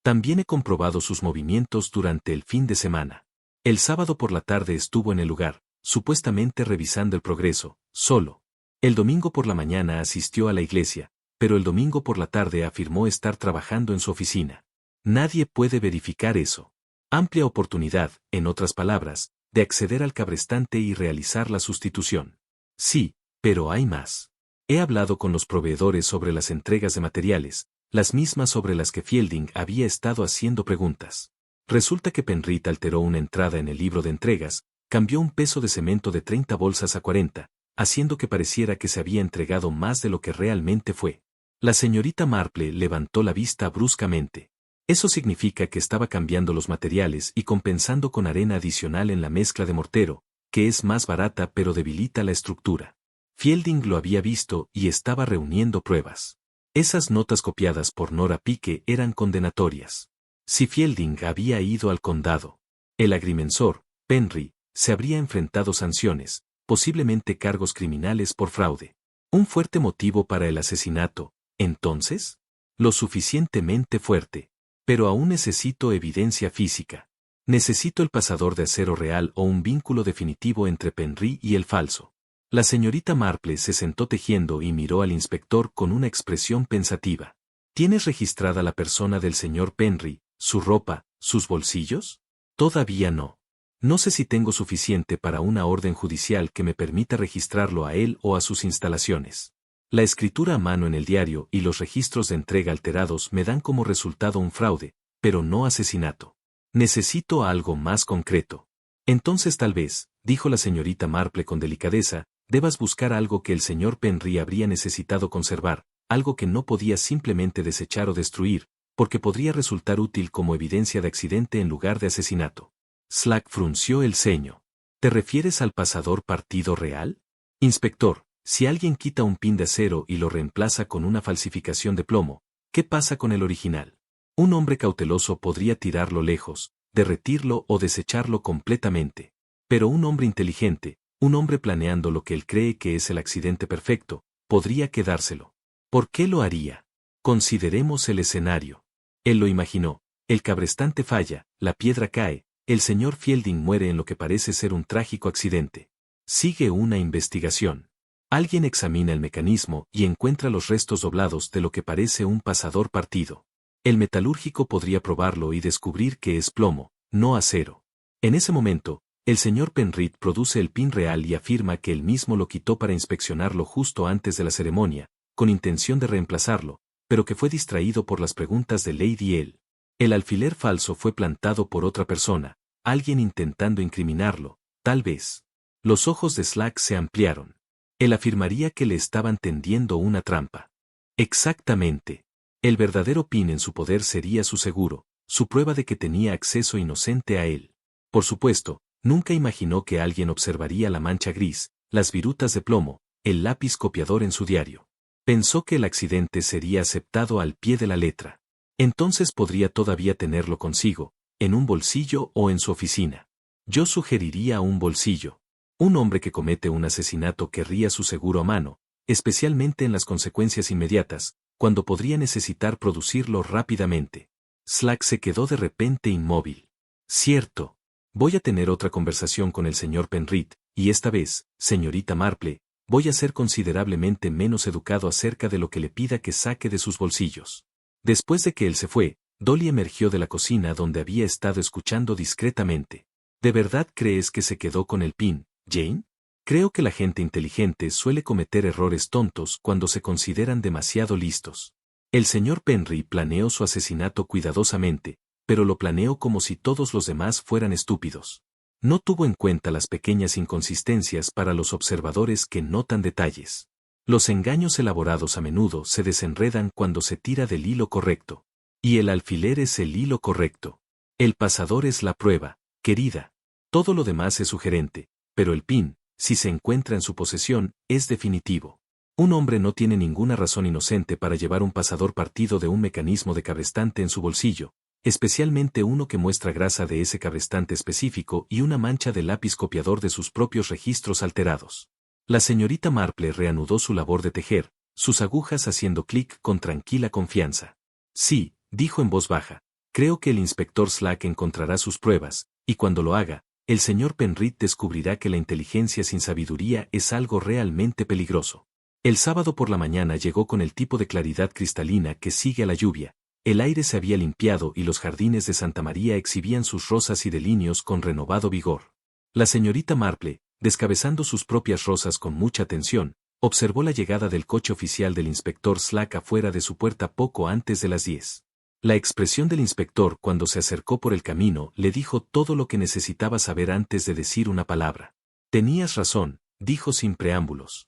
También he comprobado sus movimientos durante el fin de semana. El sábado por la tarde estuvo en el lugar, supuestamente revisando el progreso, solo. El domingo por la mañana asistió a la iglesia, pero el domingo por la tarde afirmó estar trabajando en su oficina. Nadie puede verificar eso. Amplia oportunidad, en otras palabras, de acceder al cabrestante y realizar la sustitución. Sí, pero hay más. He hablado con los proveedores sobre las entregas de materiales, las mismas sobre las que Fielding había estado haciendo preguntas. Resulta que Penrith alteró una entrada en el libro de entregas, cambió un peso de cemento de 30 bolsas a 40, haciendo que pareciera que se había entregado más de lo que realmente fue. La señorita Marple levantó la vista bruscamente. Eso significa que estaba cambiando los materiales y compensando con arena adicional en la mezcla de mortero, que es más barata pero debilita la estructura. Fielding lo había visto y estaba reuniendo pruebas. Esas notas copiadas por Nora Pique eran condenatorias. Si Fielding había ido al condado, el agrimensor, Penry, se habría enfrentado sanciones, posiblemente cargos criminales por fraude. Un fuerte motivo para el asesinato, entonces, lo suficientemente fuerte. Pero aún necesito evidencia física. Necesito el pasador de acero real o un vínculo definitivo entre Penry y el falso. La señorita Marple se sentó tejiendo y miró al inspector con una expresión pensativa. ¿Tienes registrada la persona del señor Penry, su ropa, sus bolsillos? Todavía no. No sé si tengo suficiente para una orden judicial que me permita registrarlo a él o a sus instalaciones. La escritura a mano en el diario y los registros de entrega alterados me dan como resultado un fraude, pero no asesinato. Necesito algo más concreto. Entonces tal vez, dijo la señorita Marple con delicadeza, debas buscar algo que el señor Penry habría necesitado conservar, algo que no podía simplemente desechar o destruir, porque podría resultar útil como evidencia de accidente en lugar de asesinato. Slack frunció el ceño. ¿Te refieres al pasador partido real? Inspector, si alguien quita un pin de acero y lo reemplaza con una falsificación de plomo, ¿qué pasa con el original? Un hombre cauteloso podría tirarlo lejos, derretirlo o desecharlo completamente. Pero un hombre inteligente, un hombre planeando lo que él cree que es el accidente perfecto, podría quedárselo. ¿Por qué lo haría? Consideremos el escenario. Él lo imaginó, el cabrestante falla, la piedra cae, el señor Fielding muere en lo que parece ser un trágico accidente. Sigue una investigación. Alguien examina el mecanismo y encuentra los restos doblados de lo que parece un pasador partido. El metalúrgico podría probarlo y descubrir que es plomo, no acero. En ese momento, el señor Penrith produce el pin real y afirma que él mismo lo quitó para inspeccionarlo justo antes de la ceremonia, con intención de reemplazarlo, pero que fue distraído por las preguntas de Lady L. El alfiler falso fue plantado por otra persona, alguien intentando incriminarlo, tal vez. Los ojos de Slack se ampliaron. Él afirmaría que le estaban tendiendo una trampa. Exactamente. El verdadero pin en su poder sería su seguro, su prueba de que tenía acceso inocente a él. Por supuesto, nunca imaginó que alguien observaría la mancha gris, las virutas de plomo, el lápiz copiador en su diario. Pensó que el accidente sería aceptado al pie de la letra. Entonces podría todavía tenerlo consigo, en un bolsillo o en su oficina. Yo sugeriría un bolsillo. Un hombre que comete un asesinato querría su seguro a mano, especialmente en las consecuencias inmediatas, cuando podría necesitar producirlo rápidamente. Slack se quedó de repente inmóvil. Cierto. Voy a tener otra conversación con el señor Penrith, y esta vez, señorita Marple, voy a ser considerablemente menos educado acerca de lo que le pida que saque de sus bolsillos. Después de que él se fue, Dolly emergió de la cocina donde había estado escuchando discretamente. ¿De verdad crees que se quedó con el pin, Jane? Creo que la gente inteligente suele cometer errores tontos cuando se consideran demasiado listos. El señor Penry planeó su asesinato cuidadosamente, pero lo planeó como si todos los demás fueran estúpidos. No tuvo en cuenta las pequeñas inconsistencias para los observadores que notan detalles. Los engaños elaborados a menudo se desenredan cuando se tira del hilo correcto. Y el alfiler es el hilo correcto. El pasador es la prueba, querida. Todo lo demás es sugerente, pero el pin, si se encuentra en su posesión, es definitivo. Un hombre no tiene ninguna razón inocente para llevar un pasador partido de un mecanismo de cabrestante en su bolsillo, especialmente uno que muestra grasa de ese cabrestante específico y una mancha de lápiz copiador de sus propios registros alterados. La señorita Marple reanudó su labor de tejer, sus agujas haciendo clic con tranquila confianza. Sí, dijo en voz baja, creo que el inspector Slack encontrará sus pruebas, y cuando lo haga, el señor Penrith descubrirá que la inteligencia sin sabiduría es algo realmente peligroso. El sábado por la mañana llegó con el tipo de claridad cristalina que sigue a la lluvia. El aire se había limpiado y los jardines de Santa María exhibían sus rosas y delinios con renovado vigor. La señorita Marple, descabezando sus propias rosas con mucha atención, observó la llegada del coche oficial del inspector Slack afuera de su puerta poco antes de las 10. La expresión del inspector cuando se acercó por el camino le dijo todo lo que necesitaba saber antes de decir una palabra. Tenías razón, dijo sin preámbulos.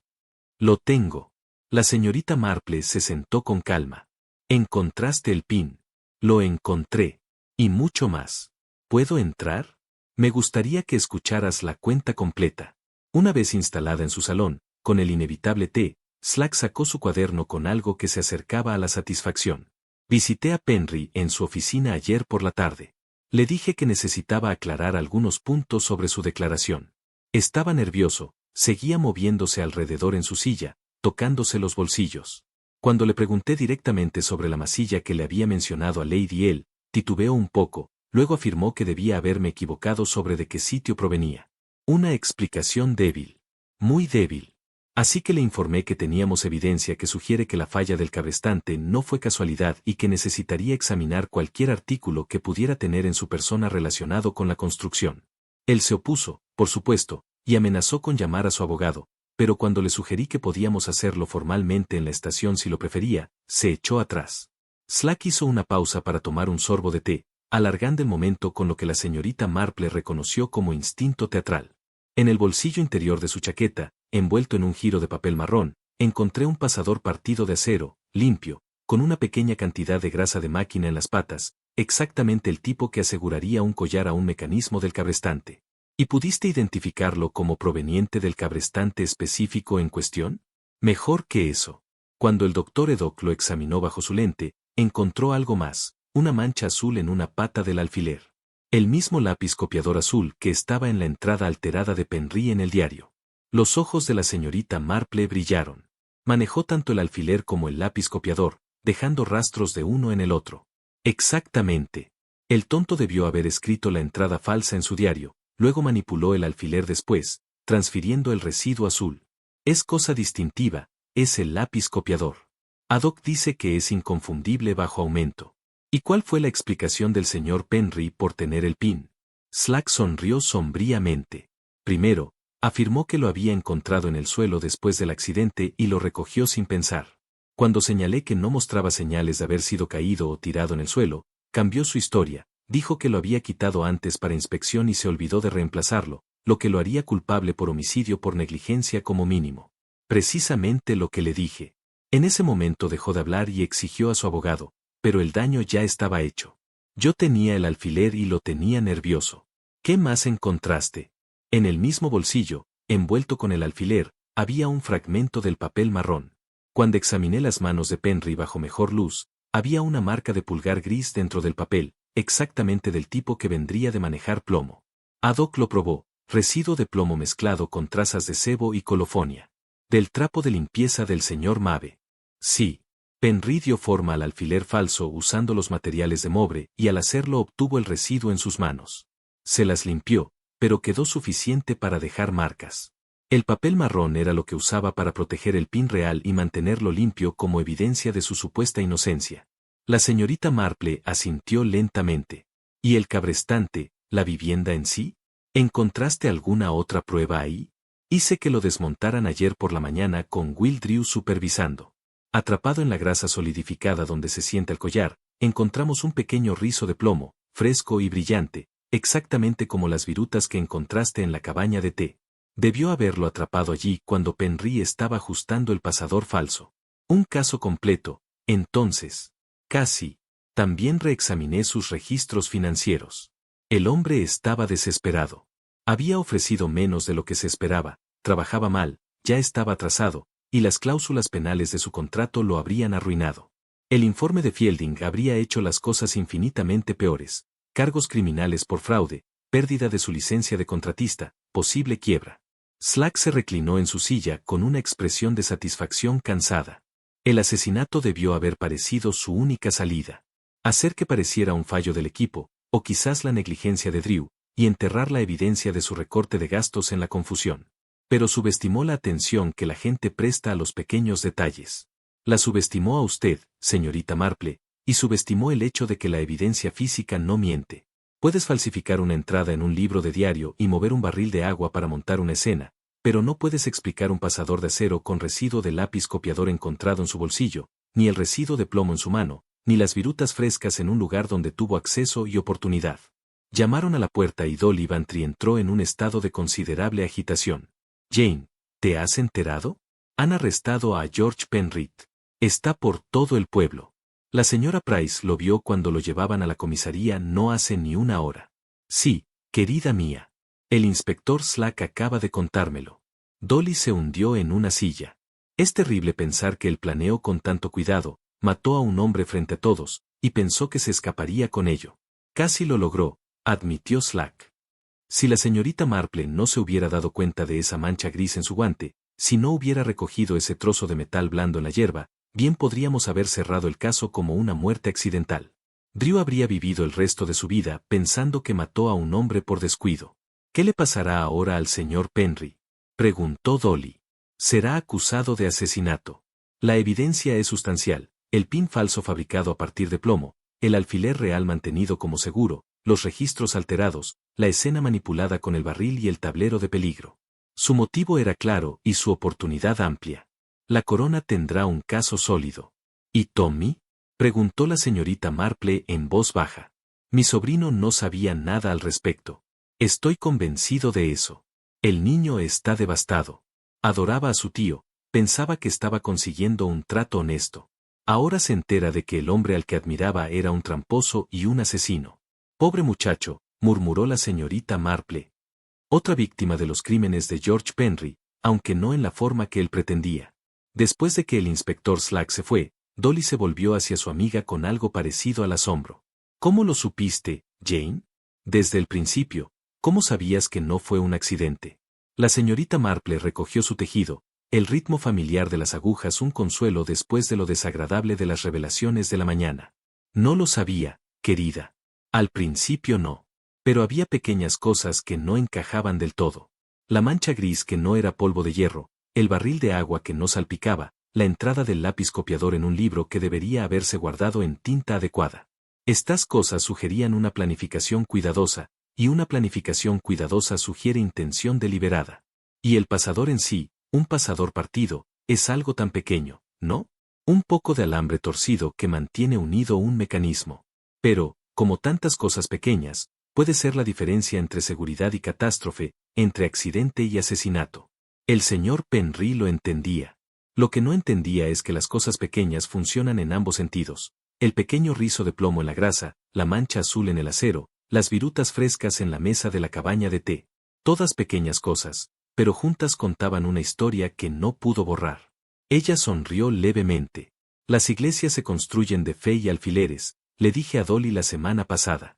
Lo tengo. La señorita Marple se sentó con calma. ¿Encontraste el pin? Lo encontré. Y mucho más. ¿Puedo entrar? Me gustaría que escucharas la cuenta completa. Una vez instalada en su salón, con el inevitable té, Slack sacó su cuaderno con algo que se acercaba a la satisfacción. Visité a Penry en su oficina ayer por la tarde. Le dije que necesitaba aclarar algunos puntos sobre su declaración. Estaba nervioso, seguía moviéndose alrededor en su silla, tocándose los bolsillos. Cuando le pregunté directamente sobre la masilla que le había mencionado a Lady L, titubeó un poco, luego afirmó que debía haberme equivocado sobre de qué sitio provenía. Una explicación débil. Muy débil. Así que le informé que teníamos evidencia que sugiere que la falla del cabrestante no fue casualidad y que necesitaría examinar cualquier artículo que pudiera tener en su persona relacionado con la construcción. Él se opuso, por supuesto, y amenazó con llamar a su abogado, pero cuando le sugerí que podíamos hacerlo formalmente en la estación si lo prefería, se echó atrás. Slack hizo una pausa para tomar un sorbo de té, alargando el momento con lo que la señorita Marple reconoció como instinto teatral. En el bolsillo interior de su chaqueta, envuelto en un giro de papel marrón, encontré un pasador partido de acero, limpio, con una pequeña cantidad de grasa de máquina en las patas, exactamente el tipo que aseguraría un collar a un mecanismo del cabrestante. ¿Y pudiste identificarlo como proveniente del cabrestante específico en cuestión? Mejor que eso. Cuando el doctor Edoc lo examinó bajo su lente, encontró algo más, una mancha azul en una pata del alfiler. El mismo lápiz copiador azul que estaba en la entrada alterada de Penry en el diario. Los ojos de la señorita Marple brillaron. Manejó tanto el alfiler como el lápiz copiador, dejando rastros de uno en el otro. Exactamente. El tonto debió haber escrito la entrada falsa en su diario, luego manipuló el alfiler después, transfiriendo el residuo azul. Es cosa distintiva, es el lápiz copiador. Haddock dice que es inconfundible bajo aumento. ¿Y cuál fue la explicación del señor Penry por tener el pin? Slack sonrió sombríamente. Primero, afirmó que lo había encontrado en el suelo después del accidente y lo recogió sin pensar. Cuando señalé que no mostraba señales de haber sido caído o tirado en el suelo, cambió su historia, dijo que lo había quitado antes para inspección y se olvidó de reemplazarlo, lo que lo haría culpable por homicidio por negligencia como mínimo. Precisamente lo que le dije. En ese momento dejó de hablar y exigió a su abogado, pero el daño ya estaba hecho. Yo tenía el alfiler y lo tenía nervioso. ¿Qué más encontraste? En el mismo bolsillo, envuelto con el alfiler, había un fragmento del papel marrón. Cuando examiné las manos de Penry bajo mejor luz, había una marca de pulgar gris dentro del papel, exactamente del tipo que vendría de manejar plomo. Haddock lo probó, residuo de plomo mezclado con trazas de sebo y colofonia. Del trapo de limpieza del señor Mabe. Sí. Penry dio forma al alfiler falso usando los materiales de mobre y al hacerlo obtuvo el residuo en sus manos. Se las limpió, pero quedó suficiente para dejar marcas. El papel marrón era lo que usaba para proteger el pin real y mantenerlo limpio como evidencia de su supuesta inocencia. La señorita Marple asintió lentamente. ¿Y el cabrestante, la vivienda en sí? ¿Encontraste alguna otra prueba ahí? Hice que lo desmontaran ayer por la mañana con Will Drew supervisando. Atrapado en la grasa solidificada donde se sienta el collar, encontramos un pequeño rizo de plomo, fresco y brillante, exactamente como las virutas que encontraste en la cabaña de té. Debió haberlo atrapado allí cuando Penry estaba ajustando el pasador falso. Un caso completo, entonces. Casi. También reexaminé sus registros financieros. El hombre estaba desesperado. Había ofrecido menos de lo que se esperaba, trabajaba mal, ya estaba atrasado, y las cláusulas penales de su contrato lo habrían arruinado. El informe de Fielding habría hecho las cosas infinitamente peores. Cargos criminales por fraude, pérdida de su licencia de contratista, posible quiebra. Slack se reclinó en su silla con una expresión de satisfacción cansada. El asesinato debió haber parecido su única salida. Hacer que pareciera un fallo del equipo, o quizás la negligencia de Drew, y enterrar la evidencia de su recorte de gastos en la confusión. Pero subestimó la atención que la gente presta a los pequeños detalles. La subestimó a usted, señorita Marple, y subestimó el hecho de que la evidencia física no miente. Puedes falsificar una entrada en un libro de diario y mover un barril de agua para montar una escena, pero no puedes explicar un pasador de acero con residuo de lápiz copiador encontrado en su bolsillo, ni el residuo de plomo en su mano, ni las virutas frescas en un lugar donde tuvo acceso y oportunidad. Llamaron a la puerta y Dolly Bantry entró en un estado de considerable agitación. Jane, ¿te has enterado? Han arrestado a George Penrith. Está por todo el pueblo. La señora Price lo vio cuando lo llevaban a la comisaría no hace ni una hora. Sí, querida mía. El inspector Slack acaba de contármelo. Dolly se hundió en una silla. Es terrible pensar que él planeó con tanto cuidado, mató a un hombre frente a todos, y pensó que se escaparía con ello. Casi lo logró, admitió Slack. Si la señorita Marple no se hubiera dado cuenta de esa mancha gris en su guante, si no hubiera recogido ese trozo de metal blando en la hierba, bien podríamos haber cerrado el caso como una muerte accidental. Drew habría vivido el resto de su vida pensando que mató a un hombre por descuido. ¿Qué le pasará ahora al señor Penrith?, preguntó Dolly. Será acusado de asesinato. La evidencia es sustancial, el pin falso fabricado a partir de plomo, el alfiler real mantenido como seguro, los registros alterados, la escena manipulada con el barril y el tablero de peligro. Su motivo era claro y su oportunidad amplia. La corona tendrá un caso sólido. ¿Y Tommy?, preguntó la señorita Marple en voz baja. Mi sobrino no sabía nada al respecto. Estoy convencido de eso. El niño está devastado. Adoraba a su tío, pensaba que estaba consiguiendo un trato honesto. Ahora se entera de que el hombre al que admiraba era un tramposo y un asesino. Pobre muchacho, murmuró la señorita Marple. Otra víctima de los crímenes de George Penrith, aunque no en la forma que él pretendía. Después de que el inspector Slack se fue, Dolly se volvió hacia su amiga con algo parecido al asombro. ¿Cómo lo supiste, Jane? Desde el principio. ¿Cómo sabías que no fue un accidente? La señorita Marple recogió su tejido, el ritmo familiar de las agujas un consuelo después de lo desagradable de las revelaciones de la mañana. No lo sabía, querida. Al principio no. Pero había pequeñas cosas que no encajaban del todo. La mancha gris que no era polvo de hierro, el barril de agua que no salpicaba, la entrada del lápiz copiador en un libro que debería haberse guardado en tinta adecuada. Estas cosas sugerían una planificación cuidadosa, y una planificación cuidadosa sugiere intención deliberada. Y el pasador en sí, un pasador partido, es algo tan pequeño, ¿no? Un poco de alambre torcido que mantiene unido un mecanismo. Pero, como tantas cosas pequeñas, puede ser la diferencia entre seguridad y catástrofe, entre accidente y asesinato. El señor Penrith lo entendía. Lo que no entendía es que las cosas pequeñas funcionan en ambos sentidos. El pequeño rizo de plomo en la grasa, la mancha azul en el acero, las virutas frescas en la mesa de la cabaña de té. Todas pequeñas cosas, pero juntas contaban una historia que no pudo borrar. Ella sonrió levemente. Las iglesias se construyen de fe y alfileres, le dije a Dolly la semana pasada.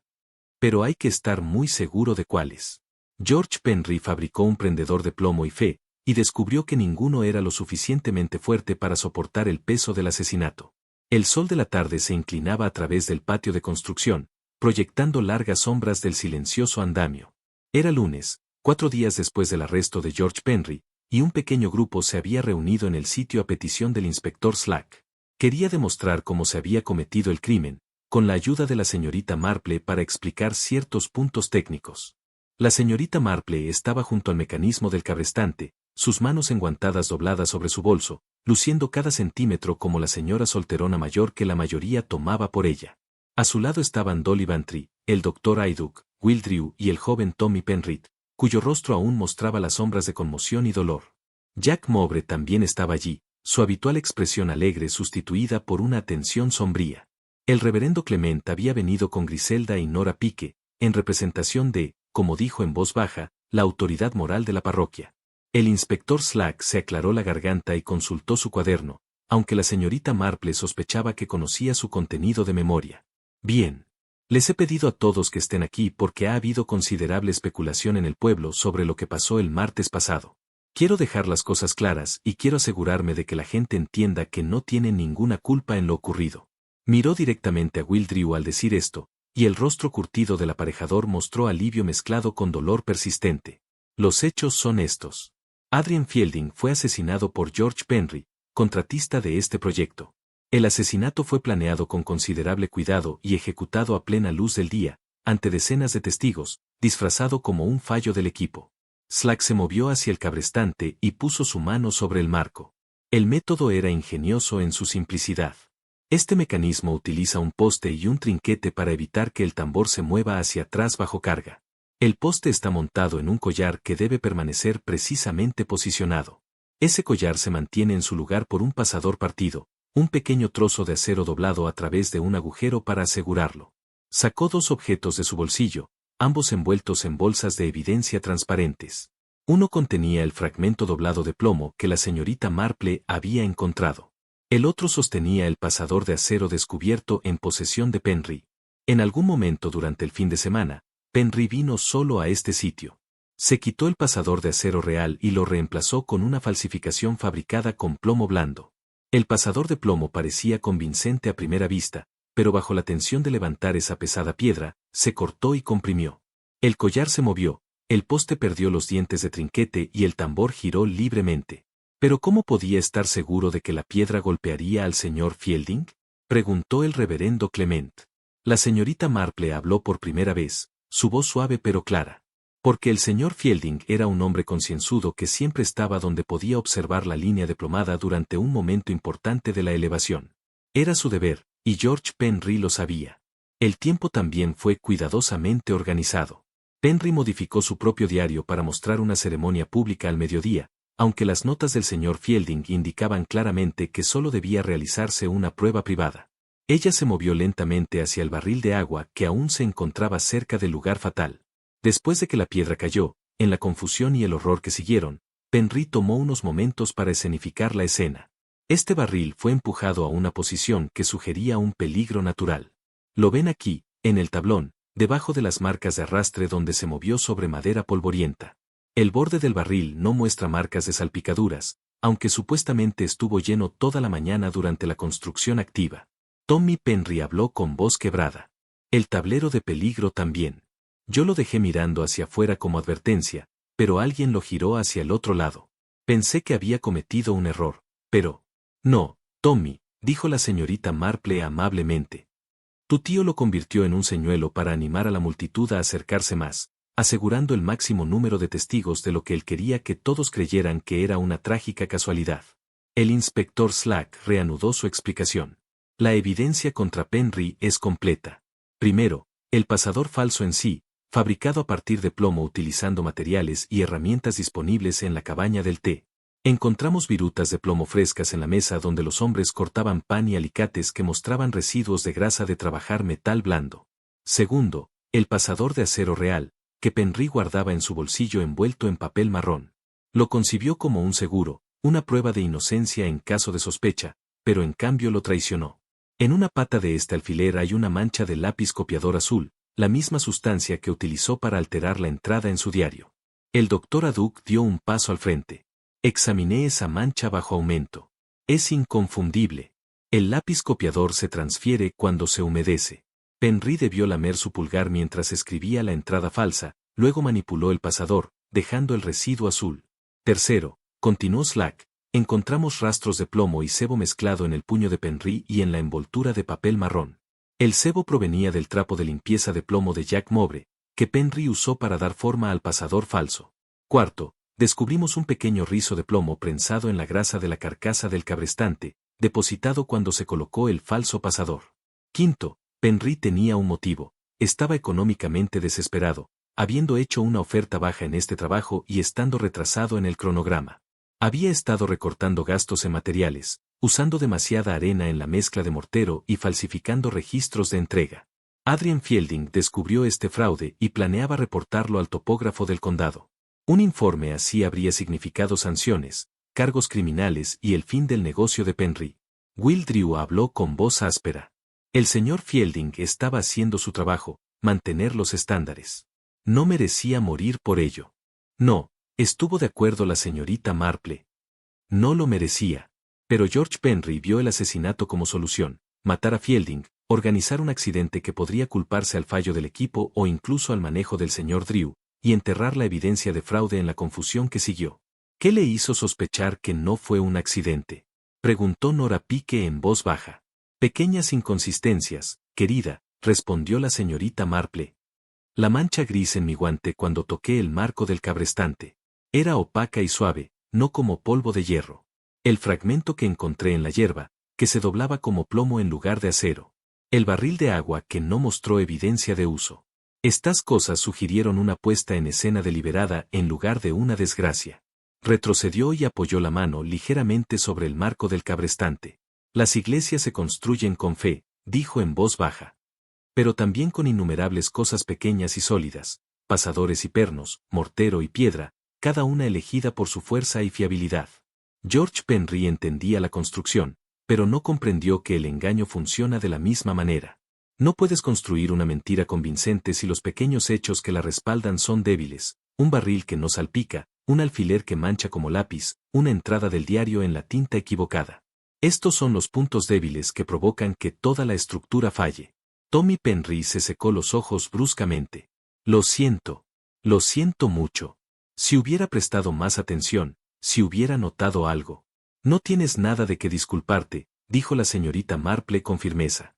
Pero hay que estar muy seguro de cuáles. George Penrith fabricó un prendedor de plomo y fe, y descubrió que ninguno era lo suficientemente fuerte para soportar el peso del asesinato. El sol de la tarde se inclinaba a través del patio de construcción, proyectando largas sombras del silencioso andamio. Era lunes, 4 días después del arresto de George Penrith, y un pequeño grupo se había reunido en el sitio a petición del inspector Slack. Quería demostrar cómo se había cometido el crimen, con la ayuda de la señorita Marple para explicar ciertos puntos técnicos. La señorita Marple estaba junto al mecanismo del cabrestante, sus manos enguantadas dobladas sobre su bolso, luciendo cada centímetro como la señora solterona mayor que la mayoría tomaba por ella. A su lado estaban Dolly Bantry, el doctor Ayduck, Will Drew y el joven Tommy Penrith, cuyo rostro aún mostraba las sombras de conmoción y dolor. Jack Mowbray también estaba allí, su habitual expresión alegre sustituida por una atención sombría. El reverendo Clement había venido con Griselda y Nora Pique, en representación de, como dijo en voz baja, la autoridad moral de la parroquia. El inspector Slack se aclaró la garganta y consultó su cuaderno, aunque la señorita Marple sospechaba que conocía su contenido de memoria. Bien. Les he pedido a todos que estén aquí porque ha habido considerable especulación en el pueblo sobre lo que pasó el martes pasado. Quiero dejar las cosas claras y quiero asegurarme de que la gente entienda que no tiene ninguna culpa en lo ocurrido. Miró directamente a Will Drew al decir esto, y el rostro curtido del aparejador mostró alivio mezclado con dolor persistente. Los hechos son estos. Adrian Fielding fue asesinado por George Penrith, contratista de este proyecto. El asesinato fue planeado con considerable cuidado y ejecutado a plena luz del día, ante decenas de testigos, disfrazado como un fallo del equipo. Slack se movió hacia el cabrestante y puso su mano sobre el marco. El método era ingenioso en su simplicidad. Este mecanismo utiliza un poste y un trinquete para evitar que el tambor se mueva hacia atrás bajo carga. El poste está montado en un collar que debe permanecer precisamente posicionado. Ese collar se mantiene en su lugar por un pasador partido, un pequeño trozo de acero doblado a través de un agujero para asegurarlo. Sacó 2 objetos de su bolsillo, ambos envueltos en bolsas de evidencia transparentes. Uno contenía el fragmento doblado de plomo que la señorita Marple había encontrado. El otro sostenía el pasador de acero descubierto en posesión de Penry. En algún momento durante el fin de semana, Penry vino solo a este sitio. Se quitó el pasador de acero real y lo reemplazó con una falsificación fabricada con plomo blando. El pasador de plomo parecía convincente a primera vista, pero bajo la tensión de levantar esa pesada piedra, se cortó y comprimió. El collar se movió, el poste perdió los dientes de trinquete y el tambor giró libremente. ¿Pero cómo podía estar seguro de que la piedra golpearía al señor Fielding?, preguntó el reverendo Clement. La señorita Marple habló por primera vez, su voz suave pero clara. Porque el señor Fielding era un hombre concienzudo que siempre estaba donde podía observar la línea deplomada durante un momento importante de la elevación. Era su deber, y George Penry lo sabía. El tiempo también fue cuidadosamente organizado. Penry modificó su propio diario para mostrar una ceremonia pública al mediodía, aunque las notas del señor Fielding indicaban claramente que solo debía realizarse una prueba privada. Ella se movió lentamente hacia el barril de agua que aún se encontraba cerca del lugar fatal. Después de que la piedra cayó, en la confusión y el horror que siguieron, Penry tomó unos momentos para escenificar la escena. Este barril fue empujado a una posición que sugería un peligro natural. Lo ven aquí, en el tablón, debajo de las marcas de arrastre donde se movió sobre madera polvorienta. El borde del barril no muestra marcas de salpicaduras, aunque supuestamente estuvo lleno toda la mañana durante la construcción activa. Tommy Penry habló con voz quebrada. El tablero de peligro también. Yo lo dejé mirando hacia afuera como advertencia, pero alguien lo giró hacia el otro lado. Pensé que había cometido un error, pero... No, Tommy, dijo la señorita Marple amablemente. Tu tío lo convirtió en un señuelo para animar a la multitud a acercarse más, asegurando el máximo número de testigos de lo que él quería que todos creyeran que era una trágica casualidad. El inspector Slack reanudó su explicación. La evidencia contra Penry es completa. Primero, el pasador falso en sí, fabricado a partir de plomo utilizando materiales y herramientas disponibles en la cabaña del té. Encontramos virutas de plomo frescas en la mesa donde los hombres cortaban pan y alicates que mostraban residuos de grasa de trabajar metal blando. Segundo, el pasador de acero real, que Penry guardaba en su bolsillo envuelto en papel marrón. Lo concibió como un seguro, una prueba de inocencia en caso de sospecha, pero en cambio lo traicionó. En una pata de este alfiler hay una mancha de lápiz copiador azul, la misma sustancia que utilizó para alterar la entrada en su diario. El doctor Aduc dio un paso al frente. Examiné esa mancha bajo aumento. Es inconfundible. El lápiz copiador se transfiere cuando se humedece. Penry debió lamer su pulgar mientras escribía la entrada falsa, luego manipuló el pasador, dejando el residuo azul. Tercero, continuó Slack, encontramos rastros de plomo y sebo mezclado en el puño de Penry y en la envoltura de papel marrón. El sebo provenía del trapo de limpieza de plomo de Jack Mobre, que Penry usó para dar forma al pasador falso. Cuarto, descubrimos un pequeño rizo de plomo prensado en la grasa de la carcasa del cabrestante, depositado cuando se colocó el falso pasador. Quinto, Penry tenía un motivo, estaba económicamente desesperado, habiendo hecho una oferta baja en este trabajo y estando retrasado en el cronograma. Había estado recortando gastos en materiales, usando demasiada arena en la mezcla de mortero y falsificando registros de entrega. Adrian Fielding descubrió este fraude y planeaba reportarlo al topógrafo del condado. Un informe así habría significado sanciones, cargos criminales y el fin del negocio de Penry. Will Drew habló con voz áspera. El señor Fielding estaba haciendo su trabajo, mantener los estándares. No merecía morir por ello. No, estuvo de acuerdo la señorita Marple. No lo merecía. Pero George Penry vio el asesinato como solución, matar a Fielding, organizar un accidente que podría culparse al fallo del equipo o incluso al manejo del señor Drew, y enterrar la evidencia de fraude en la confusión que siguió. ¿Qué le hizo sospechar que no fue un accidente?, preguntó Nora Pique en voz baja. Pequeñas inconsistencias, querida, respondió la señorita Marple. La mancha gris en mi guante cuando toqué el marco del cabrestante. Era opaca y suave, no como polvo de hierro. El fragmento que encontré en la hierba, que se doblaba como plomo en lugar de acero. El barril de agua que no mostró evidencia de uso. Estas cosas sugirieron una puesta en escena deliberada en lugar de una desgracia. Retrocedió y apoyó la mano ligeramente sobre el marco del cabrestante. Las iglesias se construyen con fe, dijo en voz baja. Pero también con innumerables cosas pequeñas y sólidas, pasadores y pernos, mortero y piedra, cada una elegida por su fuerza y fiabilidad. George Penry entendía la construcción, pero no comprendió que el engaño funciona de la misma manera. No puedes construir una mentira convincente si los pequeños hechos que la respaldan son débiles, un barril que no salpica, un alfiler que mancha como lápiz, una entrada del diario en la tinta equivocada. Estos son los puntos débiles que provocan que toda la estructura falle. Tommy Penry se secó los ojos bruscamente. Lo siento mucho. Si hubiera prestado más atención, si hubiera notado algo. No tienes nada de qué disculparte, dijo la señorita Marple con firmeza.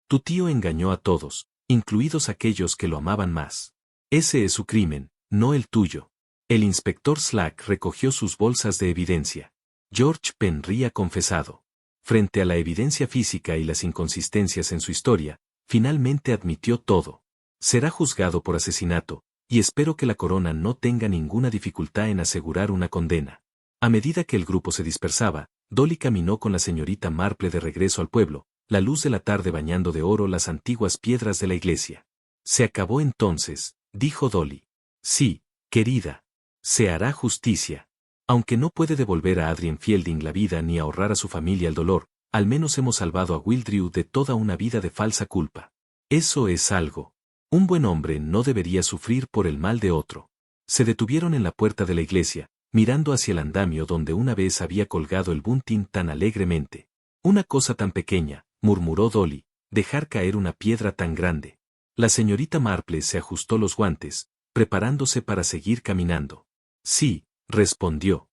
Tu tío engañó a todos, incluidos aquellos que lo amaban más. Ese es su crimen, no el tuyo. El inspector Slack recogió sus bolsas de evidencia. George Penry ha confesado. Frente a la evidencia física y las inconsistencias en su historia, finalmente admitió todo. Será juzgado por asesinato, y espero que la corona no tenga ninguna dificultad en asegurar una condena. A medida que el grupo se dispersaba, Dolly caminó con la señorita Marple de regreso al pueblo, la luz de la tarde bañando de oro las antiguas piedras de la iglesia. Se acabó entonces, dijo Dolly. Sí, querida. Se hará justicia. Aunque no puede devolver a Adrien Fielding la vida ni ahorrar a su familia el dolor, al menos hemos salvado a Will Drew de toda una vida de falsa culpa. Eso es algo. Un buen hombre no debería sufrir por el mal de otro. Se detuvieron en la puerta de la iglesia, mirando hacia el andamio donde una vez había colgado el bunting tan alegremente. Una cosa tan pequeña, murmuró Dolly, dejar caer una piedra tan grande. La señorita Marple se ajustó los guantes, preparándose para seguir caminando. Sí, respondió.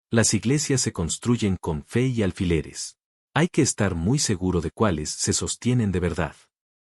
Las iglesias se construyen con fe y alfileres. Hay que estar muy seguro de cuáles se sostienen de verdad.